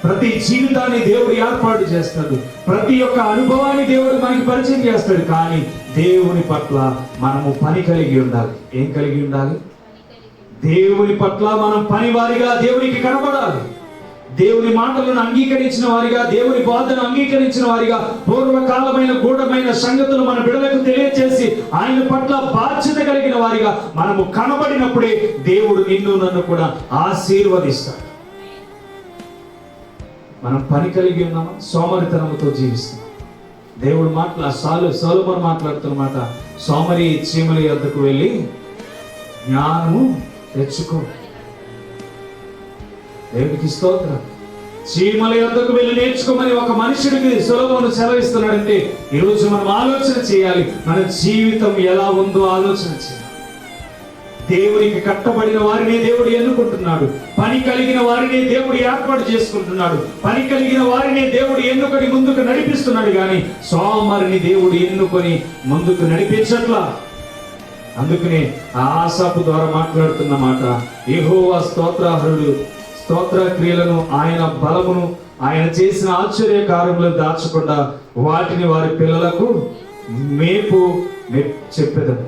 ప్రతి జీవితాన్ని దేవుడు ఏర్పాటు చేస్తాడు, ప్రతి ఒక్క అనుభవాన్ని దేవుడు మనకి పరిచయం చేస్తాడు. కానీ దేవుని పట్ల మనము పని కలిగి ఉండాలి. ఏం కలిగి ఉండాలి? దేవుని పట్ల మనం పనివారిగా దేవునికి కనబడాలి. దేవుని మాటలను అంగీకరించిన వారిగా, దేవుని బోధను అంగీకరించిన వారిగా, పూర్వకాలమైన గూఢమైన సంగతులు మన బిడ్డలకు తెలియజేసి ఆయన పట్ల బాధ్యత కలిగిన వారిగా మనము కనబడినప్పుడే దేవుడు నిన్ను నన్ను కూడా ఆశీర్వదిస్తాడు. మనం పని కలిగి ఉన్నామా? సోమరితనముతో జీవిస్తున్నాం. దేవుడు సొలొమోను మాట్లాడుతున్నమాట, సోమరి చీమల యొద్దకు వెళ్ళి జ్ఞానము తెచ్చుకో. దేవునికి స్తోత్రం. చీమల యొద్దకు వెళ్ళి నేర్చుకోమని ఒక మనుషుడికి సొలొమోను సెలవిస్తున్నాడంటే ఈరోజు మనం ఆలోచన చేయాలి. మన జీవితం ఎలా ఉందో ఆలోచన చేయాలి. దేవునికి కట్టబడిన వారిని దేవుడు ఎన్నుకుంటున్నాడు, పని కలిగిన వారిని దేవుడు ఏర్పాటు చేసుకుంటున్నాడు, పని కలిగిన వారిని దేవుడు ఎన్నుకొని ముందుకు నడిపిస్తున్నాడు. కానీ సోమరిని దేవుడు ఎన్నుకొని ముందుకు నడిపించట్లా. అందుకనే ఆసాపు ద్వారా మాట్లాడుతున్న మాట, యెహోవా స్తోత్రార్హుడు, స్తోత్ర క్రియలను, ఆయన బలమును, ఆయన చేసిన ఆశ్చర్య కార్యములను దాచకుండా వాటిని వారి పిల్లలకు మేపు చెప్పేదము.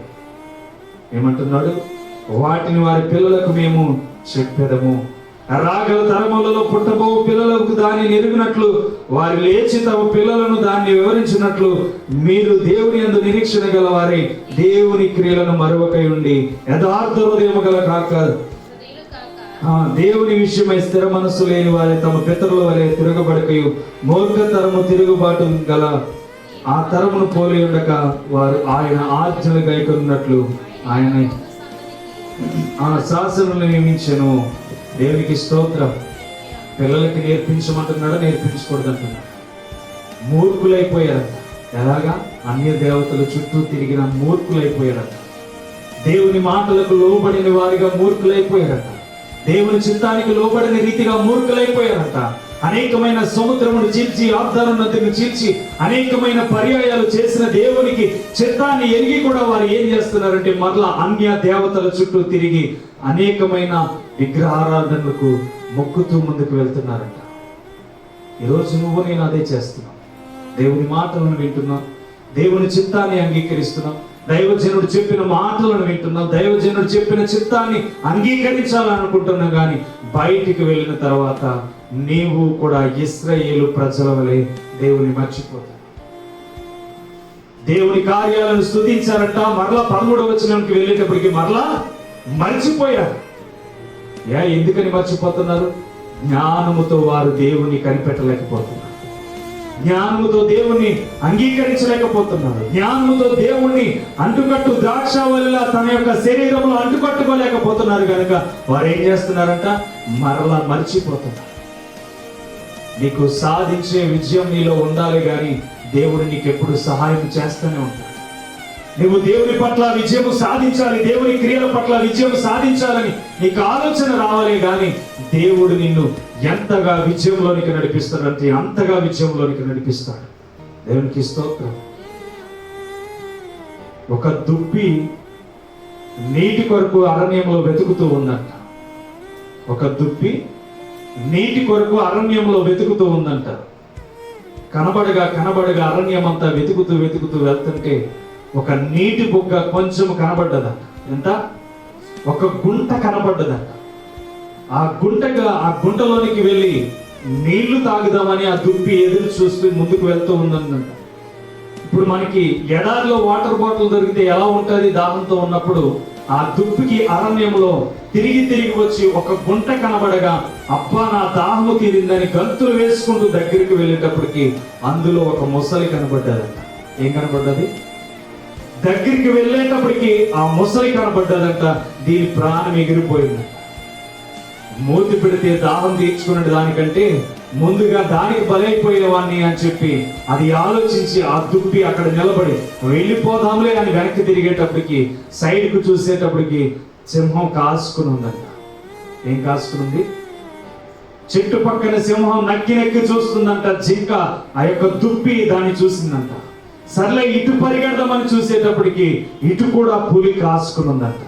ఏమంటున్నాడు? వాటిని వారి పిల్లలకు మేము చెప్పేదము. రాగల తరములలో పుట్టబో పిల్లలకు దాన్ని ఎరిగినట్లు వారు లేచి తమ పిల్లలను దాన్ని వివరించినట్లు మీరు దేవుని యందు నిరీక్షణ గల వారై దేవుని క్రియలను మరువకై ఉండి యథార్థ హృదయము గల కాక దేవుని విషయమై స్థిర మనస్సు లేని వారి తమ పితరుల వలె తిరగబడకయు మూర్ఖతరము తిరుగుబాటు గల ఆ తరమును పోలి ఉండక వారు ఆయన ఆజ్ఞలు గైకొన్నట్లు ఆయన ఆ శాసనలు నియమించెను. దేవునికి స్తోత్రం. పిల్లలకి నేర్పించమంటున్నాడా? నేర్పించకూడదు అంటున్నాడు. మూర్ఖులైపోయారంట. ఎలాగా? అన్య దేవతల చుట్టూ తిరిగిన మూర్ఖులైపోయారంట. దేవుని మాటలకు లోబడిన వారిగా మూర్ఖులైపోయారంట. దేవుని చిత్తానికి లోబడిన రీతిగా మూర్ఖులైపోయారంట. అనేకమైన సముద్రమును చీల్చి యోర్దాను నదిని చీల్చి అనేకమైన పర్యాయాలు చేసిన దేవునికి చిత్తాన్ని ఎరిగి కూడా వారు ఏం చేస్తున్నారంటే మరలా అన్య దేవతల చుట్టూ తిరిగి అనేకమైన విగ్రహారాధనలకు మొక్కుతూ ముందుకు వెళ్తున్నారంట. ఈరోజు నువ్వు నేను అదే చేస్తున్నాం. దేవుని మాటలను వింటున్నాం, దేవుని చిత్తాన్ని అంగీకరిస్తున్నాం, దైవజనుడు చెప్పిన మాటలను వింటున్నాం, దైవజనుడు చెప్పిన చిత్తాన్ని అంగీకరించాలనుకుంటున్నాం. కానీ బయటికి వెళ్ళిన తర్వాత నీవు కూడా ఇశ్రాయేలు ప్రజల వలె దేవుని మర్చిపోతావు. దేవుని కార్యాలను స్తుతించారంట, మరలా 13వ వచనానికి వెళ్ళేటప్పటికి మరలా మర్చిపోయారు. ఎందుకని మర్చిపోతున్నారు? జ్ఞానముతో వారు దేవుని కనిపెట్టలేకపోతున్నారు, జ్ఞానముతో దేవుణ్ణి అంగీకరించలేకపోతున్నారు, జ్ఞానముతో దేవుణ్ణి అంటుకట్టు ద్రాక్షావల్లిలా తన యొక్క శరీరంలో అంటుకట్టుకోలేకపోతున్నారు. కనుక వారు ఏం చేస్తున్నారంట? మరలా మర్చిపోతున్నారు. నీకు సాధించే విజయం నీలో ఉండాలి, కానీ దేవుడు నీకు ఎప్పుడు సహాయం చేస్తూనే ఉంటాడు. నువ్వు దేవుని పట్ల విజయం సాధించాలి, దేవుని క్రియల పట్ల విజయం సాధించాలని నీకు ఆలోచన రావాలి. కానీ దేవుడు నిన్ను ఎంతగా విజయంలోనికి నడిపిస్తాడంటే అంతగా విజయంలోనికి నడిపిస్తాడు. దేవునికి స్తోత్రం. ఒక దుప్పి నీటి కొరకు అరణ్యంలో వెతుకుతూ ఉందంట. ఒక దుప్పి నీటి కొరకు అరణ్యంలో వెతుకుతూ ఉందంట. కనబడగా అరణ్యం అంతా వెతుకుతూ వెళ్తుంటే ఒక నీటి బుగ్గ కొంచెం కనబడ్డదంట. ఎంత? ఒక గుంట కనబడ్డదంట. ఆ గుంటలోనికి వెళ్ళి నీళ్లు తాగుదామని ఆ దుప్పి ఎదురు చూస్తూ ముందుకు వెళ్తూ ఉందంట. ఇప్పుడు మనకి ఎడారిలో వాటర్ బాటిల్ దొరికితే ఎలా ఉంటుంది దాహంతో ఉన్నప్పుడు, ఆ దుప్పికి అరణ్యంలో తిరిగి వచ్చి ఒక గుంట కనబడగా అబ్బా నా దాహము తీరిందని గంతులు వేసుకుంటూ దగ్గరికి వెళ్ళేటప్పటికి అందులో ఒక మొసలి కనబడ్డదంట. ఏం కనబడ్డది? దగ్గరికి వెళ్ళేటప్పటికి ఆ మొసలి కనబడ్డదంట. దీని ప్రాణం ఎగిరిపోయింది. మూతి పెడితే దాహం తీర్చుకునే దానికంటే ముందుగా దానికి బలైపోయిన వాడిని అని చెప్పి అది ఆలోచించి ఆ దుప్పి అక్కడ నిలబడి వెళ్ళిపోదాంలే అని వెనక్కి తిరిగేటప్పటికి సైడ్కు చూసేటప్పటికి సింహం కాసుకుని ఉందంట. ఏం కాసుకుని? చెట్టు పక్కన సింహం నక్కి చూస్తుందంట. జింక ఆ యొక్క దుప్పి దాన్ని చూసిందంట. సర్లే ఇటు పరిగెడదామని చూసేటప్పటికి ఇటు కూడా పులి కాసుకుని ఉందంట.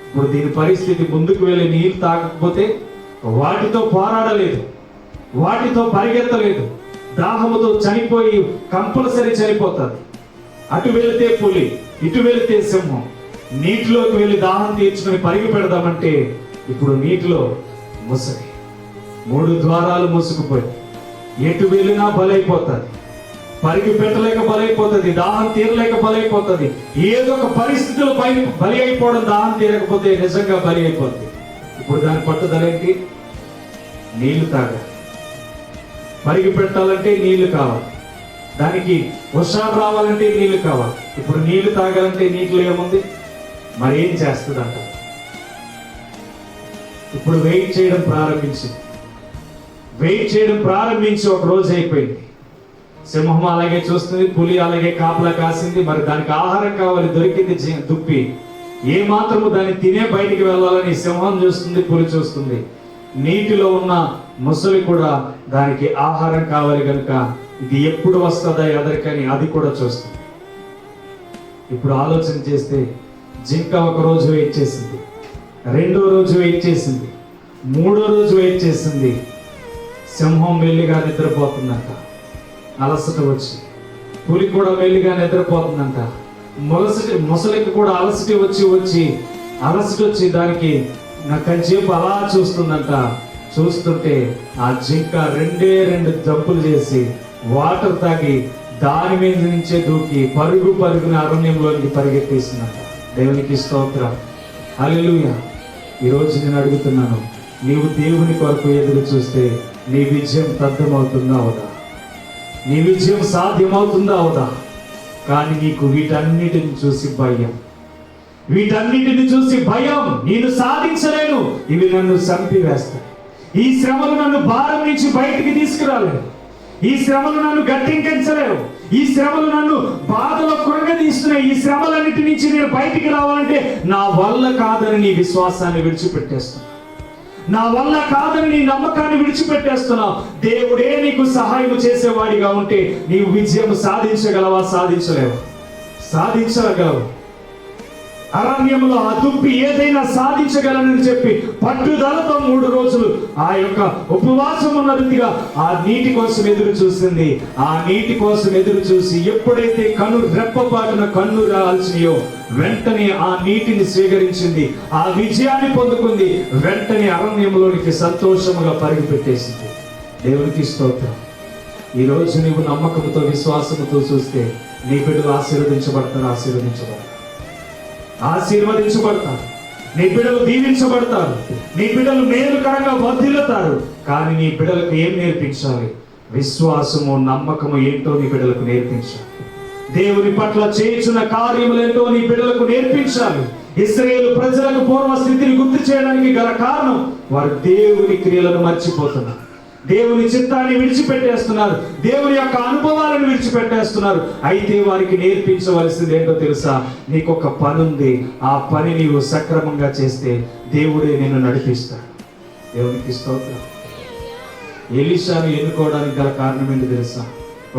ఇప్పుడు దీని పరిస్థితి, ముందుకు వెళ్ళి నీళ్ళు తాగకపోతే వాటితో పోరాడలేదు, వాటితో పరిగెత్తలేదు, దాహముతో చనిపోయి కంపల్సరీ చనిపోతుంది. అటు వెళితే పులి, ఇటు వెళితే సింహం. నీటిలోకి వెళ్ళి దాహం తీర్చుకుని పరిగి పెడదామంటే ఇప్పుడు నీటిలో ముసలి, 3 ద్వారాలు మూసుకుపోయి ఎటు వెళ్ళినా బలైపోతుంది. పరిగి పెట్టలేక బలైపోతుంది, దాహం తీరలేక బలైపోతుంది. ఏదో ఒక పరిస్థితుల్లో బలి అయిపోవడం, దాహం తీరకపోతే నిజంగా బలి అయిపోతుంది. ఇప్పుడు దాని పట్టుదల ఏంటి? నీళ్లు తాగాలి. పరిగి పెట్టాలంటే నీళ్లు కావాలి, దానికి హుషారు రావాలంటే నీళ్లు కావాలి. ఇప్పుడు నీళ్లు తాగాలంటే నీటిలో ఏముంది? మరి ఏం చేస్తుందంట? ఇప్పుడు వెయిట్ చేయడం ప్రారంభించి ఒక రోజు అయిపోయింది. సింహం అలాగే చూస్తుంది, పులి అలాగే కాపలా కాసింది. మరి దానికి ఆహారం కావాలి, దొరికింది దుప్పి. ఏ మాత్రము దాన్ని తినే బయటికి వెళ్ళాలని సింహం చూస్తుంది, పులి చూస్తుంది. నీటిలో ఉన్న ముసలి కూడా దానికి ఆహారం కావాలి కనుక ఇది ఎప్పుడు వస్తుందా ఎదరికని అది కూడా చూస్తుంది. ఇప్పుడు ఆలోచన చేస్తే జింక ఒక రోజు వెయిట్ చేసింది, 2వ రోజు వెయిట్ చేసింది, 3వ రోజు వెయిట్ చేసింది. సింహం మెల్లిగా నిద్రపోతుందంట, అలసట వచ్చి. పులి కూడా మెల్లిగా నిద్రపోతుందంట. ముసలికి కూడా అలసట వచ్చి దానికి కొంచెంసేపు అలా చూస్తుందంట. చూస్తుంటే ఆ జింక 2 జంపులు చేసి వాటర్ తాగి దాని మీద నుంచే దూకి పరుగున అరణ్యంలోకి పరిగెత్తేసిందంట. దేవునికి స్తోత్రం, హల్లెలూయా. ఈరోజు నేను అడుగుతున్నాను, నీవు దేవుని కొరకు ఎదురు చూస్తే నీ విజయం తథ్యమవుతుందా అవుదా? నీ విజయం సాధ్యమవుతుందా అవుదా? కానీ నీకు వీటన్నిటిని చూసి భయం, నేను సాధించలేను, ఇవి నన్ను చంపివేస్తాయి, ఈ శ్రమలు నన్ను భారం నుంచి బయటికి తీసుకురాలేవు, ఈ శ్రమలు నన్ను గట్టెంకించలేవు, ఈ శ్రమలు నన్ను బాధలో కృంగదీస్తున్నాయి, ఈ శ్రమలన్నిటి నుంచి నేను బయటికి రావాలంటే నా వల్ల కాదని నీ విశ్వాసాన్ని విడిచిపెట్టేస్తున్నా, నా వల్ల కాదని నీ నమ్మకాన్ని విడిచిపెట్టేస్తున్నావు. దేవుడే నీకు సహాయం చేసేవాడిగా ఉంటే నీవు విజయం సాధించగలవా? సాధించలేవు. సాధించగలవు. అరణ్యంలో ఆ దుప్పి ఏదైనా సాధించగలనని చెప్పి పట్టుదలతో 3 రోజులు ఆ యొక్క ఉపవాసం ఉన్న రీతిగా ఆ నీటి కోసం ఎదురు చూసింది. ఆ నీటి కోసం ఎదురు చూసి ఎప్పుడైతే రెప్పపాటున కన్ను రాల్సినయో వెంటనే ఆ నీటిని స్వీకరించింది. ఆ విజయాన్ని పొందుకుంది. వెంటనే అరణ్యంలోనికి సంతోషముగా పరుగు పెట్టేసింది. దేవునికి స్తోత్రం. ఈరోజు నీవు నమ్మకంతో విశ్వాసంతో చూస్తే నీ బిడ్డలు ఆశీర్వదించబడతారు. నీ బిడ్డలు దీవించబడతారు. నీ బిడ్డలు మేలుకరంగా వర్ధిల్లుతారు. కానీ నీ బిడ్డలకు ఏం నేర్పించాలి? విశ్వాసము, నమ్మకము ఏంటో నీ బిడ్డలకు నేర్పించాలి. దేవుని పట్ల చేయుచున్న కార్యములు ఏంటో నీ బిడ్డలకు నేర్పించాలి. ఇశ్రాయేలు ప్రజలకు పూర్వ స్థితిని గుర్తు చేయడానికి గల కారణం వారు దేవుని క్రియలను మర్చిపోతున్నారు. దేవుని చిత్తాన్ని విడిచిపెట్టేస్తున్నారు. దేవుని యొక్క అనుభవాలను విడిచిపెట్టేస్తున్నారు. అయితే వారికి నేర్పించవలసింది ఏంటో తెలుసా? నీకు ఒక పని ఉంది. ఆ పని నీవు సక్రమంగా చేస్తే దేవుడే నిన్ను నడిపిస్తాడు. దేవునికి స్తోత్రం. ఎలీషాను ఎన్నుకోవడానికి గల కారణం ఏంటో తెలుసా?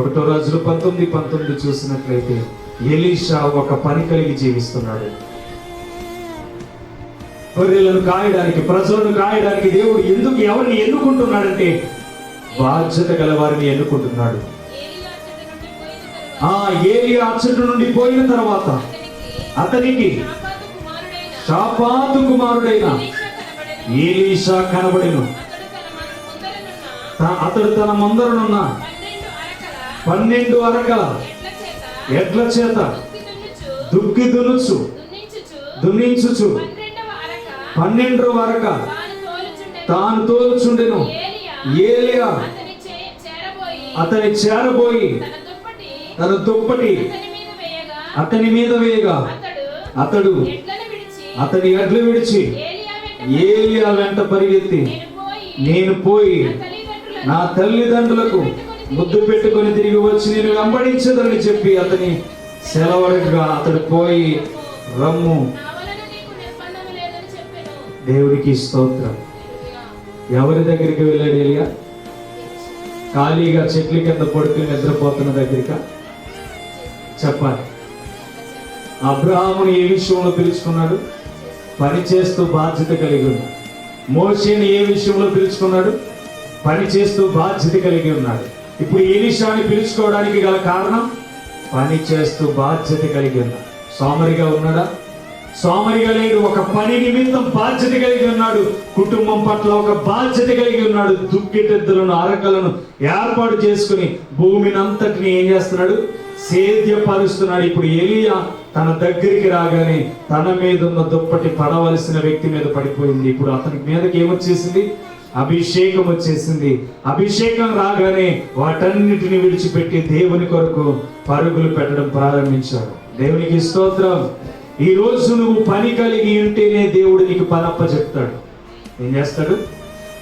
1 రాజులు 19:19 చూసినట్లయితే ఎలీషా ఒక పని కలిగి జీవిస్తున్నాడు. గొర్రెలను కాయడానికి, ప్రజలను కాయడానికి దేవుడు ఎందుకు ఎవరిని ఎన్నుకుంటున్నాడంటే బాధ్యత గల వారిని ఎన్నుకుంటున్నాడు. ఏలియా అచ్చటి నుండి పోయిన తర్వాత అతనికి షాపాతు కుమారుడైన ఎలీషా కనబడెను. అతడు తన ముందరనున్న 12 అరకల ఎడ్ల చేత దుక్కి దున్నించుచు 12వ అరక తాను తోలుచుండెను. ఏలియా అతని చేరబోయి తన దుప్పటి అతని మీద వేయగా అతడు అతని ఎడ్లు విడిచి ఏలియా వెంట పరిగెత్తి, నేను పోయి నా తల్లిదండ్రులకు ముద్దు పెట్టుకొని తిరిగి వచ్చి నేను వెంబడించదని చెప్పి అతని సెలవడగా అతడు పోయి రమ్ము. దేవుడికి స్తోత్రం. ఎవరి దగ్గరికి వెళ్ళాడు ఏలియా? ఖాళీగా చెట్ల కింద పడుకుని నిద్రపోతున్న దగ్గరిక? చెప్పాలి. అబ్రహాముని ఏ విషయంలో పిలుచుకున్నాడు? పని చేస్తూ బాధ్యత కలిగి ఉన్నాడు. మోషేని ఏ విషయంలో పిలుచుకున్నాడు? పని చేస్తూ బాధ్యత కలిగి ఉన్నాడు. ఇప్పుడు ఎలీషాని పిలుచుకోవడానికి గల కారణం పని చేస్తూ బాధ్యత కలిగి ఉన్నాడు. సోమరిగా ఉన్నాడా? సోమరిగా లేడు. ఒక పని నిమిత్తం బాధ్యత కలిగి ఉన్నాడు. కుటుంబం పట్ల ఒక బాధ్యత కలిగి ఉన్నాడు. దుక్కిటెద్దులను, అరకలను ఏర్పాటు చేసుకుని భూమిని అంతటిని ఏం చేస్తున్నాడు? సేద్యపరుస్తున్నాడు. ఇప్పుడు ఎలీయా తన దగ్గరికి రాగానే తన మీద ఉన్న దుప్పటి పడవలసిన వ్యక్తి మీద పడిపోయింది. ఇప్పుడు అతని మీదకి ఏమొచ్చేసింది? అభిషేకం వచ్చేసింది. అభిషేకం రాగానే వాటన్నిటిని విడిచిపెట్టి దేవుని కొరకు పరుగులు పెట్టడం ప్రారంభించాడు. దేవునికి స్తోత్రం. ఈ రోజు నువ్వు పని కలిగి ఉంటేనే దేవుడు నీకు పని అప్పచెప్తాడు. ఏం చేస్తాడు?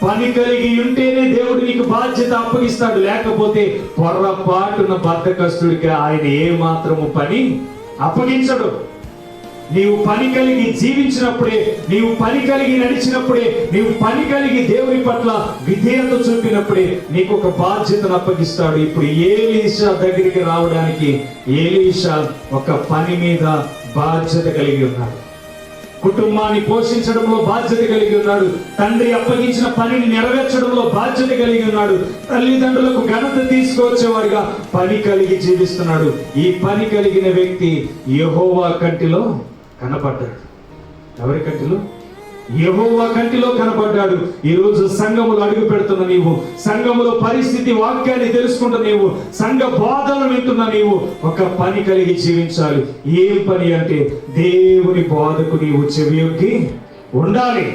పని కలిగి ఉంటేనే దేవుడు నీకు బాధ్యత అప్పగిస్తాడు. లేకపోతే పొర్రపాటున బద్ధకస్తుడికి ఆయన ఏ మాత్రము పని అప్పగించడు. నీవు పని కలిగి జీవించినప్పుడే, నీవు పని కలిగి నడిచినప్పుడే, నీవు పని కలిగి దేవుని పట్ల విధేయత చూపినప్పుడే నీకు ఒక బాధ్యతను అప్పగిస్తాడు. ఇప్పుడు ఎలీషా దగ్గరికి రావడానికి ఎలీషా ఒక పని మీద బాధ్యత కలిగి ఉన్నాడు. కుటుంబాన్ని పోషించడంలో బాధ్యత కలిగి ఉన్నాడు. తండ్రి అప్పగించిన పనిని నెరవేర్చడంలో బాధ్యత కలిగి ఉన్నాడు. తల్లిదండ్రులకు ఘనత తీసుకువచ్చేవాడిగా పని కలిగి జీవిస్తున్నాడు. ఈ పని కలిగిన వ్యక్తి యెహోవా కంటిలో కనపడ్డాడు. ఎవరి కంటిలో? యెహోవా కంటిలో కనపడ్డాడు. ఈ రోజు సంఘములో అడుగు పెడుతున్న నీవు, సంఘములో పరిస్థితి వాక్యాన్ని తెలుసుకుంటున్న నీవు, సంఘ బోధనలు వింటున్న నీవు ఒక పని కలిగి జీవించాలి. ఏం పని అంటే దేవుని బోధకు నీవు చెవియొగ్గి ఉండాలి.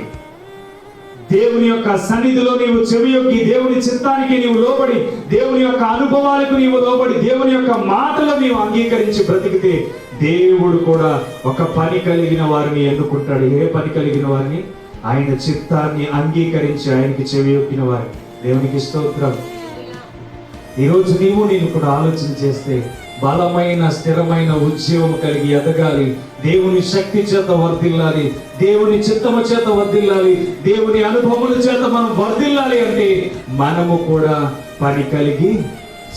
దేవుని యొక్క సన్నిధిలో నీవు చెవియొగ్గి దేవుని చిత్తానికి నీవు లోబడి, దేవుని యొక్క అనుభవాలకు నీవు లోబడి, దేవుని యొక్క మాటలు నీవు అంగీకరించి బ్రతికితే దేవుడు కూడా ఒక పని కలిగిన వారిని ఎన్నుకుంటాడు. ఏ పని కలిగిన వారిని? ఆయన చిత్తాన్ని అంగీకరించి ఆయనకి చెవియొగ్గిన వారిని. దేవునికి స్తోత్రం. ఈరోజు నేను కూడా ఆలోచన చేస్తే బలమైన స్థిరమైన ఉద్యోగం కలిగి ఎదగాలి, దేవుని శక్తి చేత వర్ధిల్లాలి, దేవుని చిత్తము చేత వర్ధిల్లాలి, దేవుని అనుభవముల చేత మనం వర్ధిల్లాలి అంటే మనము కూడా పని కలిగి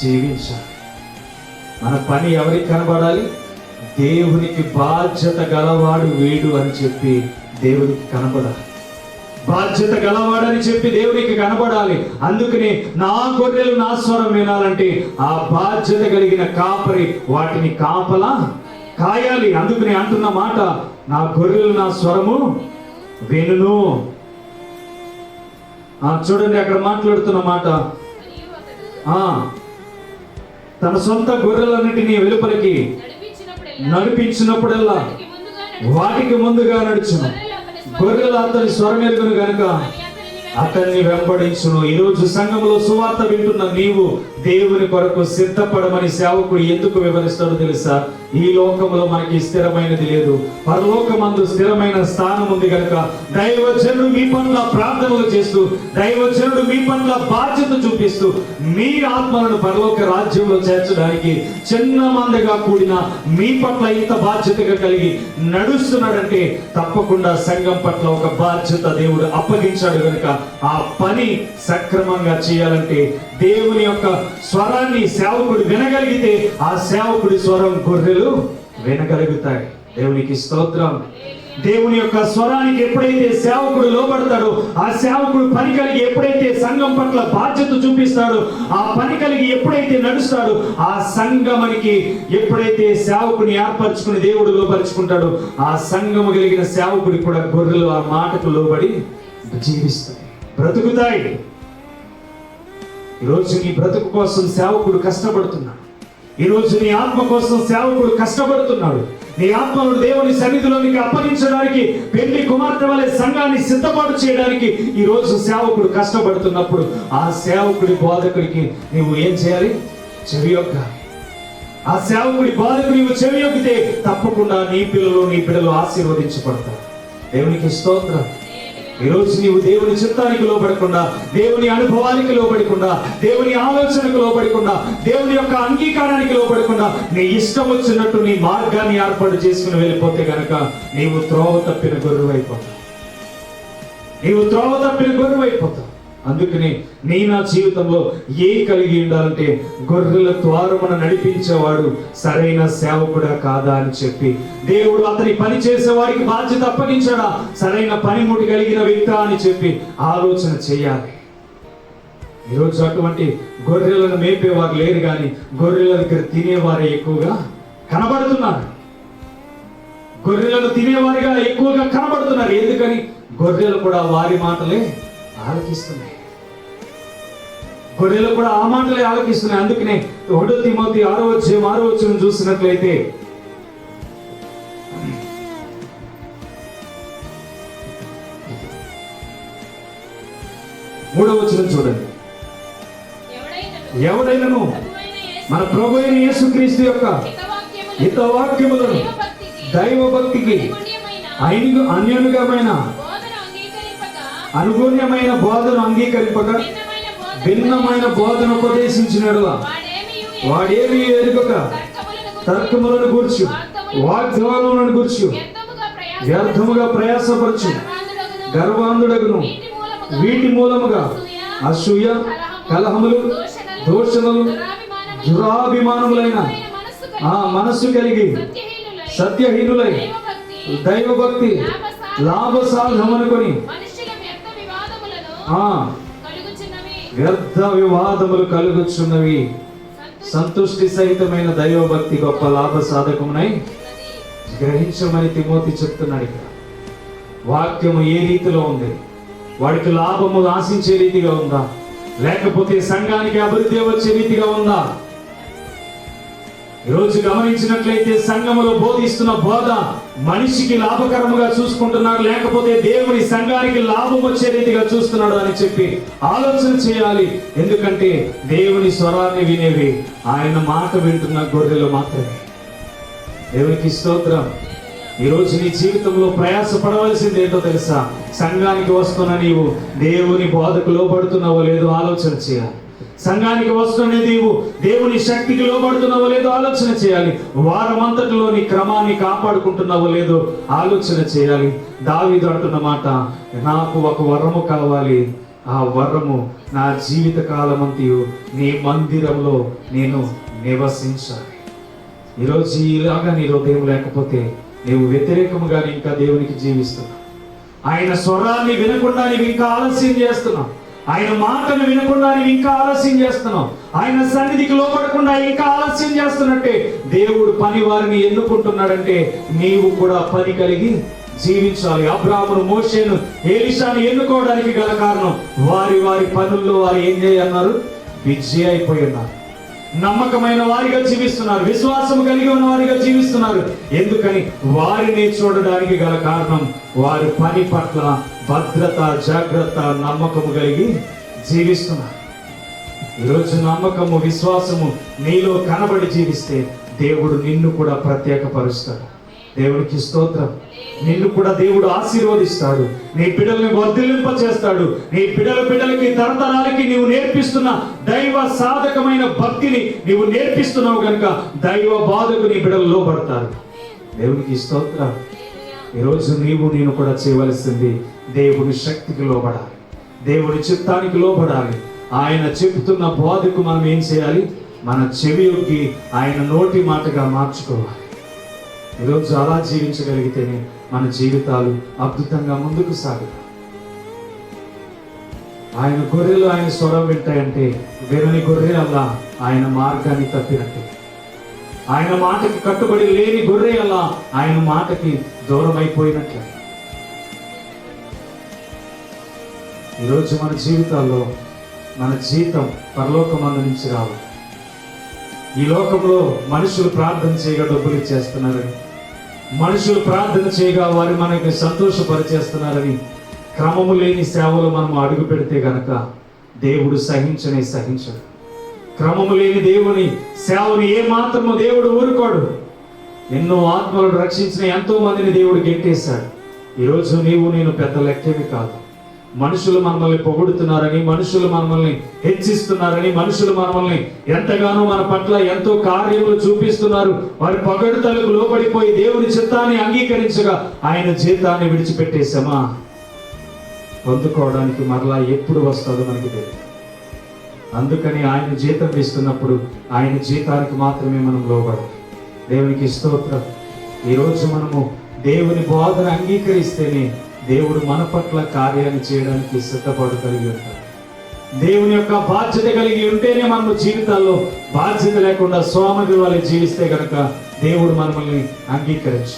జీవించాలి. మన పని ఎవరికి కనబడాలి? దేవునికి బాధ్యత గలవాడు వీడు అని చెప్పి దేవునికి కనబడాలి. బాధ్యత గలవాడని చెప్పి దేవునికి కనబడాలి. అందుకని నా గొర్రెలు నా స్వరం వినాలంటే ఆ బాధ్యత కలిగిన కాపరి వాటిని కాపలా కాయాలి. అందుకని అంటున్న మాట, నా గొర్రెలు నా స్వరము వినును. చూడండి అక్కడ మాట్లాడుతున్న మాట, తన సొంత గొర్రెలన్నిటినీ వెలుపలికి నడిపించినప్పుడల్లా వాటికి ముందుగా నడుచును. గొర్రెలు అతని స్వరం ఎరుగును గనుక అతన్ని వెంబడించును. ఈరోజు సంఘంలో సువార్త వింటున్న నీవు దేవుని కొరకు సిద్ధపడమని సేవకుడు ఎందుకు వివరిస్తాడో తెలుసా? ఈ లోకంలో మనకి స్థిరమైనది లేదు, పరలోకమందు స్థిరమైన స్థానం ఉంది కనుక దైవజనుడు మీ పట్ల ప్రార్థనలు చేస్తూ, దైవజనుడు మీ పట్ల బాధ్యత చూపిస్తూ మీ ఆత్మలను పరలోక రాజ్యంలో చేర్చడానికి చిన్న మందగా కూడిన మీ పట్ల ఇంత బాధ్యతగా కలిగి నడుస్తున్నాడంటే తప్పకుండా సంఘం పట్ల ఒక బాధ్యత దేవుడు అప్పగించాడు కనుక ఆ పని సక్రమంగా చేయాలంటే దేవుని యొక్క స్వరాన్ని సేవకుడు వినగలిగితే ఆ సేవకుడి స్వరం గొర్రెలు వినగలుగుతాయి. దేవునికి స్తోత్రం. దేవుని యొక్క స్వరానికి ఎప్పుడైతే సేవకుడు లోబడతాడో, ఆ సేవకుడు పని కలిగి ఎప్పుడైతే సంఘం పట్ల బాధ్యత చూపిస్తాడో, ఆ పని కలిగి ఎప్పుడైతే నడుస్తాడో, ఆ సంఘమునికి ఎప్పుడైతే సేవకుని ఏర్పరచుకుని దేవుడు లోపరుచుకుంటాడో, ఆ సంఘము కలిగిన సేవకుడి కూడా గొర్రెలు ఆ మాటకు లోబడి జీవిస్తాయి, బ్రతుకుతాయి. ఈరోజు నీ బ్రతుకు కోసం సేవకుడు కష్టపడుతున్నాడు. ఈరోజు నీ ఆత్మ కోసం సేవకుడు కష్టపడుతున్నాడు. నీ ఆత్మను దేవుని సన్నిధిలోనికి అప్పగించడానికి, పెళ్లి కుమార్తె వలె సంఘాన్ని సిద్ధపాటు చేయడానికి ఈరోజు సేవకుడు కష్టపడుతున్నప్పుడు ఆ సేవకుడి బోధకుడికి నీవు ఏం చేయాలి? చెవియొక్కాలి. ఆ సేవకుడి బోధకు నీవు చెవియొక్కితే తప్పకుండా నీ పిల్లలు నీ బిడ్డలు ఆశీర్వదించబడతారు. దేవునికి స్తోత్రం. ఈరోజు నీవు దేవుని చిత్తానికి లోబడకుండా, దేవుని అనుభవానికి లోబడకుండా, దేవుని ఆలోచనకు లోబడకుండా, దేవుని యొక్క అంగీకారానికి లోబడకుండా నీ ఇష్టం వచ్చినట్టు నీ మార్గాన్ని ఏర్పాటు చేసుకుని వెళ్ళిపోతే గనక నీవు త్రోవ తప్పిన గొర్రెవైపోతావు. నీవు త్రోవ తప్పిన గొర్రెవైపోతావు. అందుకని నా జీవితంలో ఏ కలిగి ఉండాలంటే గొర్రెల ద్వారమున నడిపించేవాడు సరైన సేవకుడా కాదా అని చెప్పి దేవుడు అతని పని చేసేవాడికి బాధ్యత అప్పగించాడా, సరైన పనిముటి కలిగిన వ్యక్తి అని చెప్పి ఆలోచన చేయాలి. ఈరోజు అటువంటి గొర్రెలను మేపేవారు లేరు, కానీ గొర్రెల దగ్గర తినేవారే ఎక్కువగా కనబడుతున్నారు. గొర్రెలను తినేవారిగా ఎక్కువగా కనబడుతున్నారు. ఎందుకని? గొర్రెలు కూడా వారి మాటలే ఆలకిస్తున్నాయి. గొర్రెలు కూడా ఆ మాటలే ఆలకిస్తున్నాయి. అందుకనే 1 తిమోతి 6వ చూసినట్లయితే మూడవ వచనం చూడండి. ఎవడైనను మన ప్రభు అయిన యేసుక్రీస్తు యొక్క హితవాక్యములను దైవ భక్తికి అనుగుణ్యమైన బోధన అంగీకరింపక భిన్నమైన బోధన ఉపదేశించినడుగా వాడేమి ఎరుగక తర్కములను గూర్చు వాగ్దానములను గూర్చు వ్యర్థముగా ప్రయాసపరచు గర్వాంధుడగును. వీటి మూలముగా అసూయ, కలహములు, దూషణలు, దురాభిమానములైన మనస్సు కలిగి సత్యహీనులై దైవభక్తి లాభసాధమనుకొని వ్యర్థ వివాదములు కలుగుచున్నవి. సంతుష్టి సహితమైన దైవభక్తి గొప్ప లాభ సాధకమునై గ్రహించమని తిమోతి చెప్తున్నాడు. ఇక్కడ వాక్యము ఏ రీతిలో ఉంది? వాడికి లాభము ఆశించే రీతిగా ఉందా, లేకపోతే సంఘానికి అభివృద్ధి వచ్చే రీతిగా ఉందా? ఈరోజు గమనించినట్లయితే సంఘములో బోధిస్తున్న బోధ మనిషికి లాభకరముగా చూసుకుంటున్నారు, లేకపోతే దేవుని సంఘానికి లాభం వచ్చే రీతిగా చూస్తున్నాడు అని చెప్పి ఆలోచన చేయాలి. ఎందుకంటే దేవుని స్వరాన్ని వినేవి ఆయన మాట వింటున్న గొర్రెలు మాత్రమే. దేవునికి స్తోత్రం. ఈరోజు నీ జీవితంలో ప్రయాస పడవలసింది ఏంటో తెలుసా? సంఘానికి వస్తున్న నీవు దేవుని బోధకు లోబడుతున్నావో లేదో ఆలోచన చేయాలి. సంఘానికి వస్తున్న నీవు దేవుని శక్తికి లోబడుతున్నావో లేదో ఆలోచన చేయాలి. వారమంతటిలో నీ క్రమాన్ని కాపాడుకుంటున్నావో లేదో ఆలోచన చేయాలి. దావీదు అంటున్న మాట, నాకు ఒక వరము కావాలి, ఆ వరము నా జీవిత కాలమంతయు నీ మందిరంలో నేను నివసించాలి. ఈరోజు ఇలాగా నీ హృదయం లేకపోతే నీవు వ్యతిరేకముగా ఇంకా దేవునికి జీవిస్తున్నావు. ఆయన స్వరాన్ని వినకుండా నీవు ఇంకా ఆలస్యం చేస్తున్నావు. ఆయన మాటను వినకుండా నీవు ఇంకా ఆలస్యం చేస్తున్నావు. ఆయన సన్నిధికి లోపడకుండా ఇంకా ఆలస్యం చేస్తున్నట్టే దేవుడు పని వారిని ఎన్నుకుంటున్నాడంటే నీవు కూడా పని కలిగి జీవించాలి. అబ్రాహామును, మోషేను, ఎలీషాను ఎన్నుకోవడానికి గల కారణం వారి వారి పనుల్లో వారు ఏం చేయన్నారు? బిజీ అయిపోయి ఉన్నారు. నమ్మకమైన వారిగా జీవిస్తున్నారు, విశ్వాసం కలిగి ఉన్న వారిగా జీవిస్తున్నారు. ఎందుకని? వారిని చూడడానికి గల కారణం వారి పని పట్ల భద్రత, జాగ్రత్త, నమ్మకము కలిగి జీవిస్తున్నారు. ఈరోజు నమ్మకము, విశ్వాసము నీలో కనబడి జీవిస్తే దేవుడు నిన్ను కూడా ప్రత్యేకపరుస్తాడు. దేవునికి స్తోత్రం. నిన్ను కూడా దేవుడు ఆశీర్వదిస్తాడు. నీ బిడ్డల్ని వర్ధిల్లింప చేస్తాడు. నీ బిడ్డలకి తరతరాలకి నీవు నేర్పిస్తున్న దైవ సాధకమైన భక్తిని నీవు నేర్పిస్తున్నావు కనుక దైవ బాధకు నీ బిడ్డలు లోబడతారు. దేవునికి స్తోత్రం. ఈరోజు నేను కూడా చేయవలసింది దేవుని శక్తికి లోబడాలి, దేవుని చిత్తానికి లోబడాలి. ఆయన చెబుతున్న బోధకు మనం ఏం చేయాలి? మన చెవి యొక్కి ఆయన నోటి మాటగా మార్చుకోవాలి. ఈరోజు అలా జీవించగలిగితేనే మన జీవితాలు అద్భుతంగా ముందుకు సాగుతాయి. ఆయన గొర్రెలు ఆయన స్వరం వింటాయంటే వినని గొర్రె అలా ఆయన మార్గాన్ని తప్పినట్టే. ఆయన మాటకి కట్టుబడి లేని గొర్రె అలా ఆయన మాటకి దూరం అయిపోయినట్లే. ఈరోజు మన జీవితాల్లో మన జీతం పరలోకమందు నుంచి రావాలి. ఈ లోకంలో మనుషులు ప్రార్థన చేయగా డబ్బులు ఇచ్చేస్తున్నారని, మనుషులు ప్రార్థన చేయగా వారు మనకి సంతోషపరిచేస్తున్నారని క్రమము లేని సేవలు మనం అడుగు పెడితే గనక దేవుడు సహించడు. క్రమము లేని దేవుని సేవని ఏ మాత్రము దేవుడు ఊరుకోడు. ఎన్నో ఆత్మలను రక్షించిన ఎంతో మందిని దేవుడు గెంటేశాడు. ఈరోజు నేను పెద్ద లెక్కేవి కాదు. మనుషులు మనల్ని పొగుడుతున్నారని, మనుషులు మనల్ని హెచ్చిస్తున్నారని, మనుషులు మనల్ని ఎంతగానో మన పట్ల ఎంతో కార్యములు చూపిస్తున్నారు. వారి పొగడుతలకు లోబడిపోయి దేవుని చిత్తాన్ని అంగీకరించగా ఆయన జీతాన్ని విడిచిపెట్టేశామా? పొందుకోవడానికి మరలా ఎప్పుడు వస్తుందో మనకి తెలియదు. అందుకని ఆయన జీతం ఇస్తున్నప్పుడు ఆయన జీతానికి మాత్రమే మనం లోబడాలి. దేవునికి స్తోత్రం. ఈరోజు మనము దేవుని బోధన అంగీకరిస్తేనే దేవుడు మన పట్ల కార్యాన్ని చేయడానికి సిద్ధపడు కలిగి ఉంటాడు. దేవుని యొక్క బాధ్యత కలిగి ఉంటేనే మనము జీవితాల్లో బాధ్యత లేకుండా స్వామి వాళ్ళని జీవిస్తే గనక దేవుడు మనల్ని అంగీకరించు.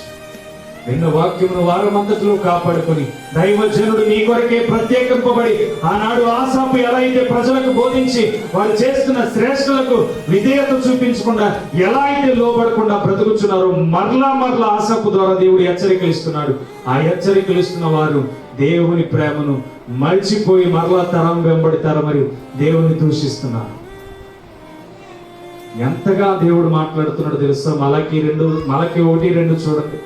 ఎన్నో వాక్యమును వారమంతటిలో కాపాడుకొని దైవజనుడు నీ కొరకే ప్రత్యేకింపబడి ఆనాడు ఆసాపు ఎలా అయితే ప్రజలకు బోధించి వారు చేస్తున్న శ్రేష్ఠులకు విధేయత చూపించకుండా ఎలా అయితే లోబడకుండా బ్రతుకుచున్నారో మరలా ఆసాపు ద్వారా దేవుడు హెచ్చరికలు ఇస్తున్నాడు. ఆ హెచ్చరికలు ఇస్తున్న వారు దేవుని ప్రేమను మర్చిపోయి మరలా తరం వెంబడి తరమరి దేవుని దూషిస్తున్నారు. ఎంతగా దేవుడు మాట్లాడుతున్నాడు తెలుసా? మలకి 1:2 చూడండి.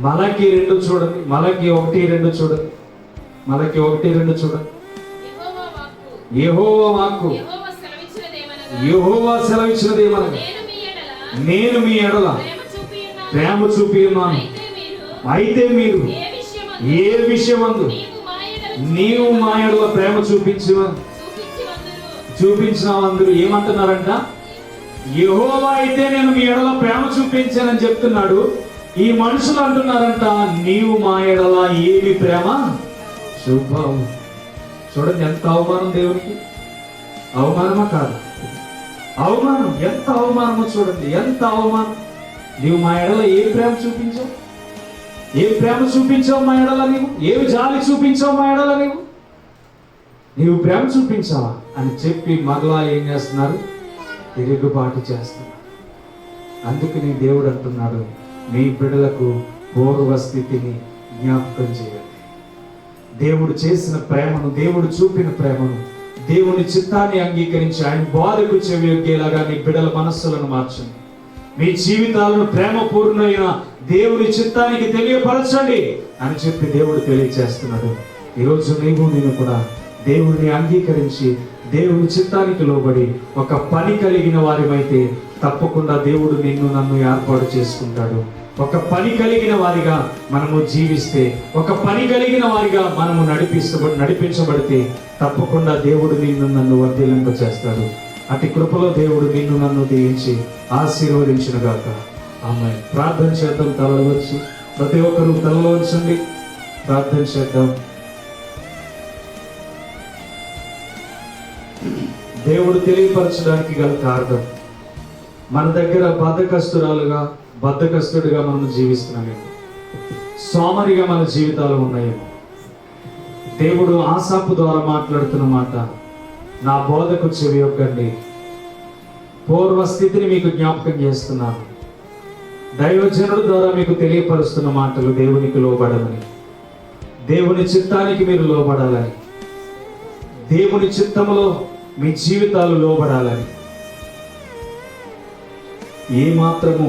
మలకి 2 చూడండి. మలకి 1:2 చూడండి. మలకి 1:2 చూడండి. యెహోవా వాక్కు, యెహోవా సెలవిచ్చినదేమనగా నేను మీ ఎడల ప్రేమ చూపి ఉన్నాను. అయితే మీరు ఏ విషయమందు నీవు మా ఎడల ప్రేమ చూపించిన అందరూ ఏమంటున్నారంట? యెహోవా అయితే నేను మీ ఎడల ప్రేమ చూపించానని చెప్తున్నాడు. ఈ మనుషులు అంటున్నారంట నీవు మా ఎడల ఏమి ప్రేమ చూపావు. చూడండి ఎంత అవమానం దేవునికి. అవమానమా కాదు? అవమానం. ఎంత అవమానమో చూడండి, ఎంత అవమానం. నీవు మా ఎడల ఏ ప్రేమ చూపించావు? ఏ ప్రేమ చూపించావు మా ఎడల? ఏమి జాలి చూపించావు మా ఎడల? నీవు ప్రేమ చూపించావా అని చెప్పి మరలా ఏం చేస్తున్నారు? తిరుగుబాటు చేస్తున్నారు. అందుకని దేవుడు అంటున్నాడు, మీ బిడ్డలకు పూర్వ స్థితిని జ్ఞాపకం చేయండి. దేవుడు చేసిన ప్రేమను, దేవుడు చూపిన ప్రేమను, దేవుని చిత్తాన్ని అంగీకరించి ఆయన బోధకు చెవియొగ్గేలాగా నీ బిడ్డల మనస్సులను మార్చండి. మీ జీవితాలను ప్రేమపూర్ణమైన దేవుని చిత్తానికి తెలియపరచండి అని చెప్పి దేవుడు తెలియజేస్తున్నాడు. ఈరోజు నేను కూడా దేవుడిని అంగీకరించి దేవుని చిత్తానికి లోబడి ఒక పని కలిగిన వారిమైతే తప్పకుండా దేవుడు నిన్ను నన్ను ఏర్పాటు చేసుకుంటాడు. ఒక పని కలిగిన వారిగా మనము జీవిస్తే, ఒక పని కలిగిన వారిగా మనము నడిపించబడితే తప్పకుండా దేవుడు నిన్ను నన్ను వర్ధిల్లింప చేస్తాడు. అతి కృపలో దేవుడు నిన్ను నన్ను దీవించి ఆశీర్వదించునుగాక. ఆమేన్. ప్రార్థన చేద్దాం. తలలు వచ్చి ప్రతి ఒక్కరూ తలలో ఉంచండి. ప్రార్థన చేద్దాం. దేవుడు తెలియపరచడానికి గల కారణం, మన దగ్గర బద్ధకస్తుడిగా మనం జీవిస్తున్నామేమో, సోమరిగా మన జీవితాలు ఉన్నాయేమో. దేవుడు ఆసాపు ద్వారా మాట్లాడుతున్న మాట, నా బోధకు చెవి యొక్కండి, పూర్వస్థితిని మీకు జ్ఞాపకం చేస్తున్నాను. దైవజనుడు ద్వారా మీకు తెలియపరుస్తున్న మాటలు దేవునికి లోబడమని, దేవుని చిత్తానికి మీరు లోబడాలని, దేవుని చిత్తములో మీ జీవితాలు లోబడాలని. ఏ మాత్రము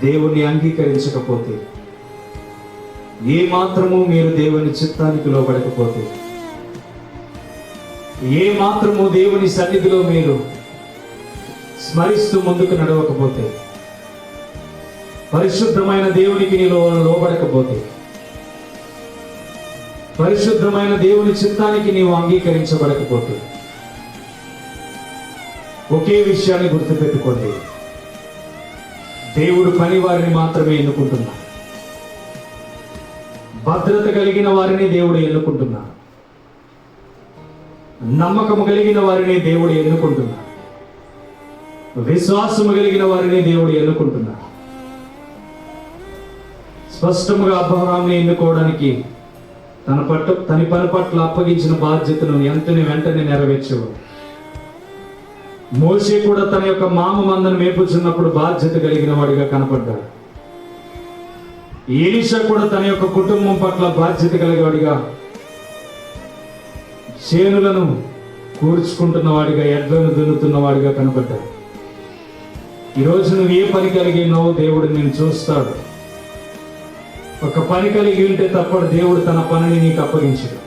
దేవుని అంగీకరించకపోతే, ఏ మాత్రము మీరు దేవుని చిత్తానికి లోబడకపోతే, ఏ మాత్రము దేవుని సన్నిధిలో మీరు స్మరిస్తూ ముందుకు నడవకపోతే, పరిశుద్ధమైన దేవునికి నీలో లోబడకపోతే, పరిశుద్ధమైన దేవుని చిత్తానికి నీవు అంగీకరించబడకపోతే, ఒకే విషయాన్ని గుర్తుపెట్టుకోండి, దేవుడు పని వారిని మాత్రమే ఎన్నుకుంటున్నాడు. భద్రత కలిగిన వారిని దేవుడు ఎన్నుకుంటున్నాడు. నమ్మకము కలిగిన వారిని దేవుడు ఎన్నుకుంటున్నాడు. విశ్వాసము కలిగిన వారిని దేవుడు ఎన్నుకుంటున్నాడు. స్పష్టముగా అబ్రహాముని ఎన్నుకోవడానికి తన పని పట్ల అప్పగించిన బాధ్యతను వెంటనే నెరవేర్చేవాడు. మోషే కూడా తన యొక్క మామ మందను మేపుచున్నప్పుడు బాధ్యత కలిగిన వాడిగా కనపడ్డాడు. ఎలీషా కూడా తన యొక్క కుటుంబం పట్ల బాధ్యత కలిగినవాడిగా, చేనులను కూర్చుకుంటున్న వాడిగా, ఎడ్లను దున్నుతున్న వాడిగా కనపడ్డాడు. ఈరోజు నువ్వు ఏ పని కలిగినావో దేవుడు నేను చూస్తాడు. ఒక పని కలిగి ఉంటే తప్ప దేవుడు తన పనిని నీకు అప్పగించడు.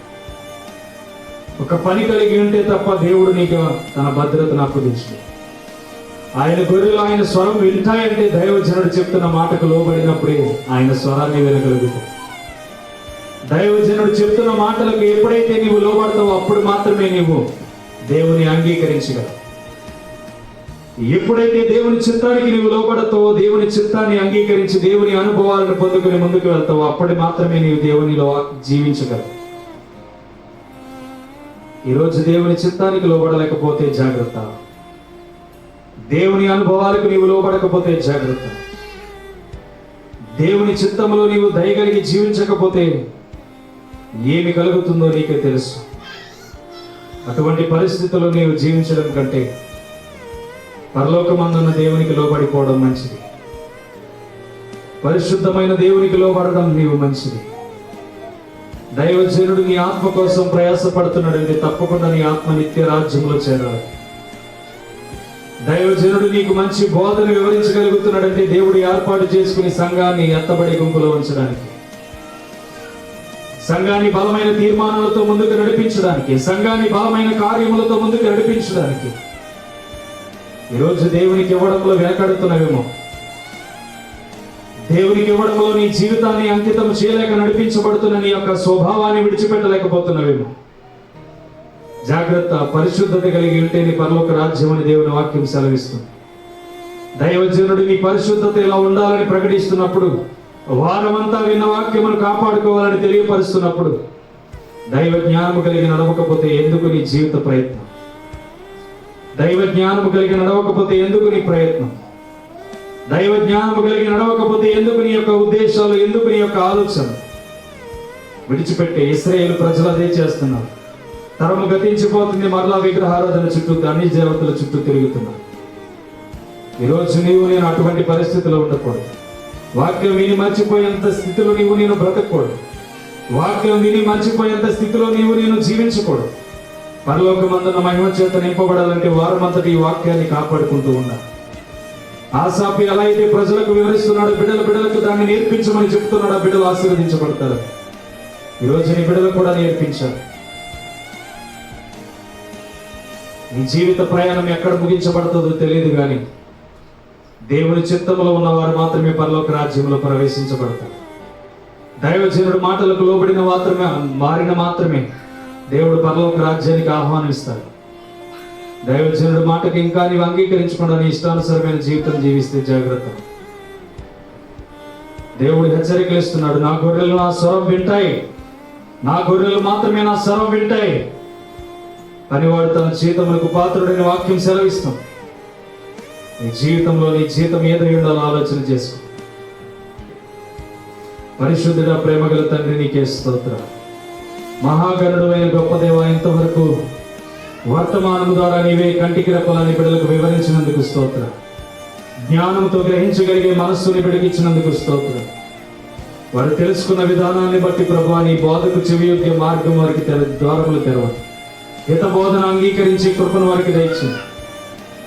ఒక పని కలిగి ఉంటే తప్ప దేవుడు నీకు తన భద్రతను అప్పగించడు. ఆయన గొర్రెలు ఆయన స్వరం వింటాయంటే దైవజనుడు చెప్తున్న మాటకు లోబడినప్పుడే ఆయన స్వరాన్ని వినగలుగుతావు. దైవజనుడు చెప్తున్న మాటలకు ఎప్పుడైతే నీవు లోబడతావో అప్పుడు మాత్రమే నీవు దేవుని అంగీకరించగలవు. ఎప్పుడైతే దేవుని చిత్తానికి నీవు లోబడతావో, దేవుని చిత్తాన్ని అంగీకరించి దేవుని అనుభవాలను పొందుకుని ముందుకు వెళ్తావో అప్పటి మాత్రమే నీవు దేవునిలో జీవించగలవు. ఈరోజు దేవుని చిత్తానికి లోబడలేకపోతే జాగ్రత్త. దేవుని అనుభవాలకు నీవు లోబడకపోతే జాగ్రత్త. దేవుని చిత్తములో నీవు దయగలిగి జీవించకపోతే ఏమి కలుగుతుందో నీకే తెలుసు. అటువంటి పరిస్థితుల్లో నీవు జీవించడం కంటే పరలోకమందున్న దేవునికి లోబడిపోవడం మంచిది. పరిశుద్ధమైన దేవునికి లోబడడం నీవు మంచిది. దైవజనుడు నీ ఆత్మ కోసం ప్రయాసపడుతున్నాడంటే తప్పకుండా నీ ఆత్మ నిత్య రాజ్యంలో చేరాలి. దైవజనుడు నీకు మంచి బోధన వివరించగలుగుతున్నాడంటే దేవుడు ఏర్పాటు చేసుకుని సంఘాన్ని ఎత్తబడి గుంపులో ఉంచడానికి, సంఘాన్ని బలమైన తీర్మానాలతో ముందుకు నడిపించడానికి, సంఘాన్ని బలమైన కార్యములతో ముందుకు నడిపించడానికి. ఈరోజు దేవునికి ఇవ్వడంలో వెనకడుతున్నవేమో, దేవునికి ఇవ్వడంలో నీ జీవితాన్ని అంకితం చేయలేక నడిపించబడుతున్న నీ యొక్క స్వభావాన్ని విడిచిపెట్టలేకపోతున్నవేమో. జాగ్రత్త. పరిశుద్ధత కలిగి ఉంటే నీ పరలోక రాజ్యం అని దేవుని వాక్యం సెలవిస్తుంది. దైవజనుడు నీ పరిశుద్ధత ఇలా ఉండాలని ప్రకటిస్తున్నప్పుడు, వారమంతా విన్న వాక్యమును కాపాడుకోవాలని తెలియపరుస్తున్నప్పుడు, దైవ జ్ఞానము కలిగి నడవకపోతే ఎందుకు నీ జీవిత ప్రయత్నం? దైవ జ్ఞానము కలిగి నడవకపోతే ఎందుకు నీ ప్రయత్నం? దైవ జ్ఞానము కలిగి నడవకపోతే ఎందుకు నీ యొక్క ఉద్దేశాలు, ఎందుకు నీ యొక్క ఆలోచన? విడిచిపెట్టే ఇశ్రాయేలు ప్రజలు అదే చేస్తున్నారు. తరము గతించిపోతుంది, మరలా విగ్రహారాధన చుట్టూ, అన్ని దేవతల చుట్టూ తిరుగుతున్నారు. ఈరోజు నేను అటువంటి పరిస్థితిలో ఉండకూడదు. వాక్యం విని మర్చిపోయేంత స్థితిలో నేను బ్రతకూడదు. వాక్యం విని మర్చిపోయేంత స్థితిలో నేను జీవించకూడదు. పరలోకమందున మహిమ చేత నింపబడాలంటే వారమంతటి ఈ వాక్యాన్ని కాపాడుకుంటూ ఉండాలి. ఆసాపు ఎలా అయితే ప్రజలకు వివరిస్తున్నాడు, బిడ్డలకు దాన్ని నేర్పించమని చెప్తున్నాడు, బిడ్డలు ఆశీర్వదించబడతారు. ఈరోజు నీ బిడ్డలు కూడా నేర్పించాలి. నీ జీవిత ప్రయాణం ఎక్కడ ముగించబడుతుందో తెలియదు కానీ దేవుని చిత్తంలో ఉన్నవారు మాత్రమే పరలోక రాజ్యంలో ప్రవేశించబడతారు. దైవజనుడు మాటలకు లోబడిన మాత్రమే దేవుడు పరలోక రాజ్యానికి ఆహ్వానిస్తాడు. దైవజనుడు మాటకి ఇంకా నీవు అంగీకరించకుండా నీ ఇష్టానుసారమైన జీవితం జీవిస్తే జాగ్రత్త. దేవుడు హెచ్చరికలు ఇస్తున్నాడు. నా గొర్రెలు నా స్వరం వింటాయి, నా గొర్రెలు మాత్రమే నా స్వరం వింటాయి అని వాడు తన జీతములకు పాత్రుడైన వాక్యం సెలవిస్తాం. నీ జీవితంలో నీ జీతం ఏదై ఉండాలో ఆలోచన చేసుకో. పరిశుద్ధుడా, ప్రేమగల తండ్రి, నీకే స్తోత్రం. మహాగణుడు అయిన గొప్ప దేవ, ఇంతవరకు వర్తమానం ద్వారా నీవే కంటికి రెప్పలని బిడ్డలకు వివరించినందుకు స్తోత్రం. జ్ఞానంతో గ్రహించగలిగే మనస్సుని బిడకిచ్చినందుకు స్తోత్రం. వారు తెలుసుకున్న విధానాన్ని బట్టి ప్రభువా, నీ బోధకు చెవియోగ్య మార్గం వారికి ద్వారములు తెరవండి. హిత బోధన అంగీకరించి కృపను వారికి దయచేయండి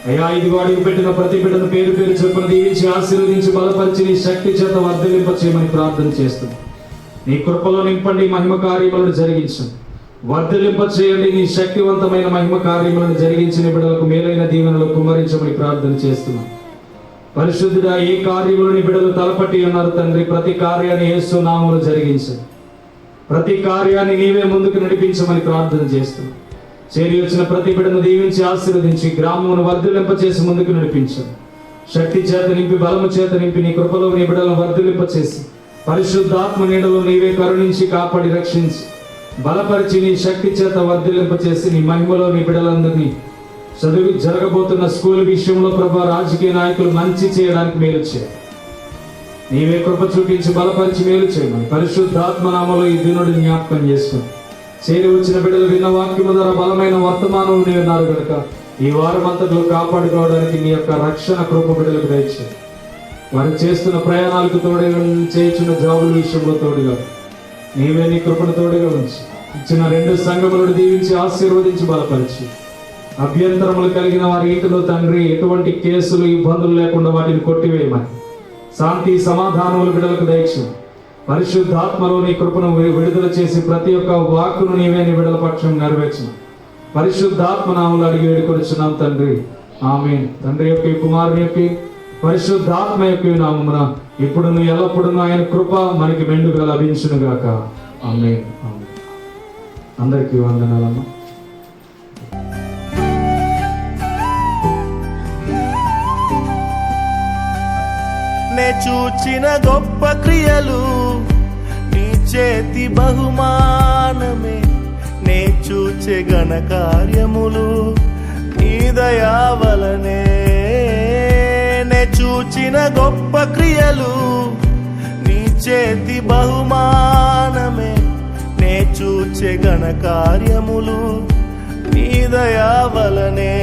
అయ్యా. ఇదిగో అడుగు పెట్టిన ప్రతి బిడ్డను పేరు పేరు చొప్పున దీవించి ఆశీర్వదించి బలపరిచి నీ శక్తి చేత వర్ధలింప చేయమని ప్రార్థన చేస్తుంది. నీ కృపలో నింపండి, మహిమ కార్యములను జరిగించండి, వర్ధలింప చేయండి. నీ శక్తివంతమైన మహిమ కార్యములను జరిగించిన బిడ్డలకు మేలైన దీవెనలు కుమ్మరించమని ప్రార్థన చేస్తున్నాం. పరిశుద్ధుడా, ఏ కార్యములని బిడ్డలు తలపట్టి ఉన్నారు తండ్రి, ప్రతి కార్యాన్ని యేసు నామములో జరిగించండి. ప్రతి కార్యాన్ని నీవే ముందుకు నడిపించమని ప్రార్థన చేస్తున్నాం. చేరి వచ్చిన ప్రతి బిడ్డను దీవించి ఆశీర్వదించి గ్రామమును వర్ధలింప చేసి ముందుకు నడిపించండి. శక్తి చేత నింపి, బలము చేత నింపి, నీ కృపలో నీ బిడ్డలను వర్ధలింప చేసి పరిశుద్ధాత్మ నీడలో నీవే కరుణించి కాపాడి రక్షించి బలపరిచి నీ శక్తి చేత వర్ధలింప చేసి నీ మహిమలో నీ బిడ్డలందరినీ చదువు జరగబోతున్న స్కూల్ విషయంలో ప్రభా, రాజకీయ నాయకులు మంచి చేయడానికి మేలు చేయాలి. నీవే కృప చూపించి బలపరిచి మేలు చేయమని పరిశుద్ధాత్మ నామములో ఈ దినుడి జ్ఞాపకం చేసుకుని చేరి వచ్చిన బిడ్డలు విన్న వాక్యము ద్వారా బలమైన వర్తమానం ఉన్నారు కనుక ఈ వారం అంతట్లో కాపాడుకోవడానికి నీ యొక్క రక్షణ కృప బిడ్డలకు దయచేయండి. వారు చేస్తున్న ప్రయాణాలకు తోడుగా, చేస్తున్న జాబుల విషయంలో తోడుగా నీవే నీ కృపను తోడుగా ఉంచి ఇచ్చిన 2 సంఘములను దీవించి ఆశీర్వదించి బలపరిచి అభ్యంతరములు కలిగిన వారి ఇంటిలో తండ్రి ఎటువంటి కేసులు ఇబ్బందులు లేకుండా వాటిని కొట్టివేయమని శాంతి సమాధానములు బిడ్డలకు దయచేయండి. పరిశుద్ధాత్మలో నీ కృపను విడుదల చేసి ప్రతి ఒక్క వాక్కును నీవే నీ బిడ్డల పక్షం నెరవేర్చు. పరిశుద్ధాత్మ నామములో అడిగి వేడుకొనుచున్నాం తండ్రి, ఆమేన్. తండ్రి యొక్క, కుమారుని యొక్క, పరిశుద్ధాత్మ యొక్క నామమున ఇప్పుడును ఎల్లప్పుడూ ఆయన కృప మనకి మెండుగా లభించును గాక. ఆమేన్. అందరికీ వందనాలమ్మా. నే చూచిన గొప్ప క్రియలు నీ చేతి బహుమానమే, నే చూచే ఘన కార్యములు నీ దయా వలనే. నే చూచిన గొప్ప క్రియలు నీ చేతి బహుమానమే, నే చూచే ఘన కార్యములు నీ దయా వలనే.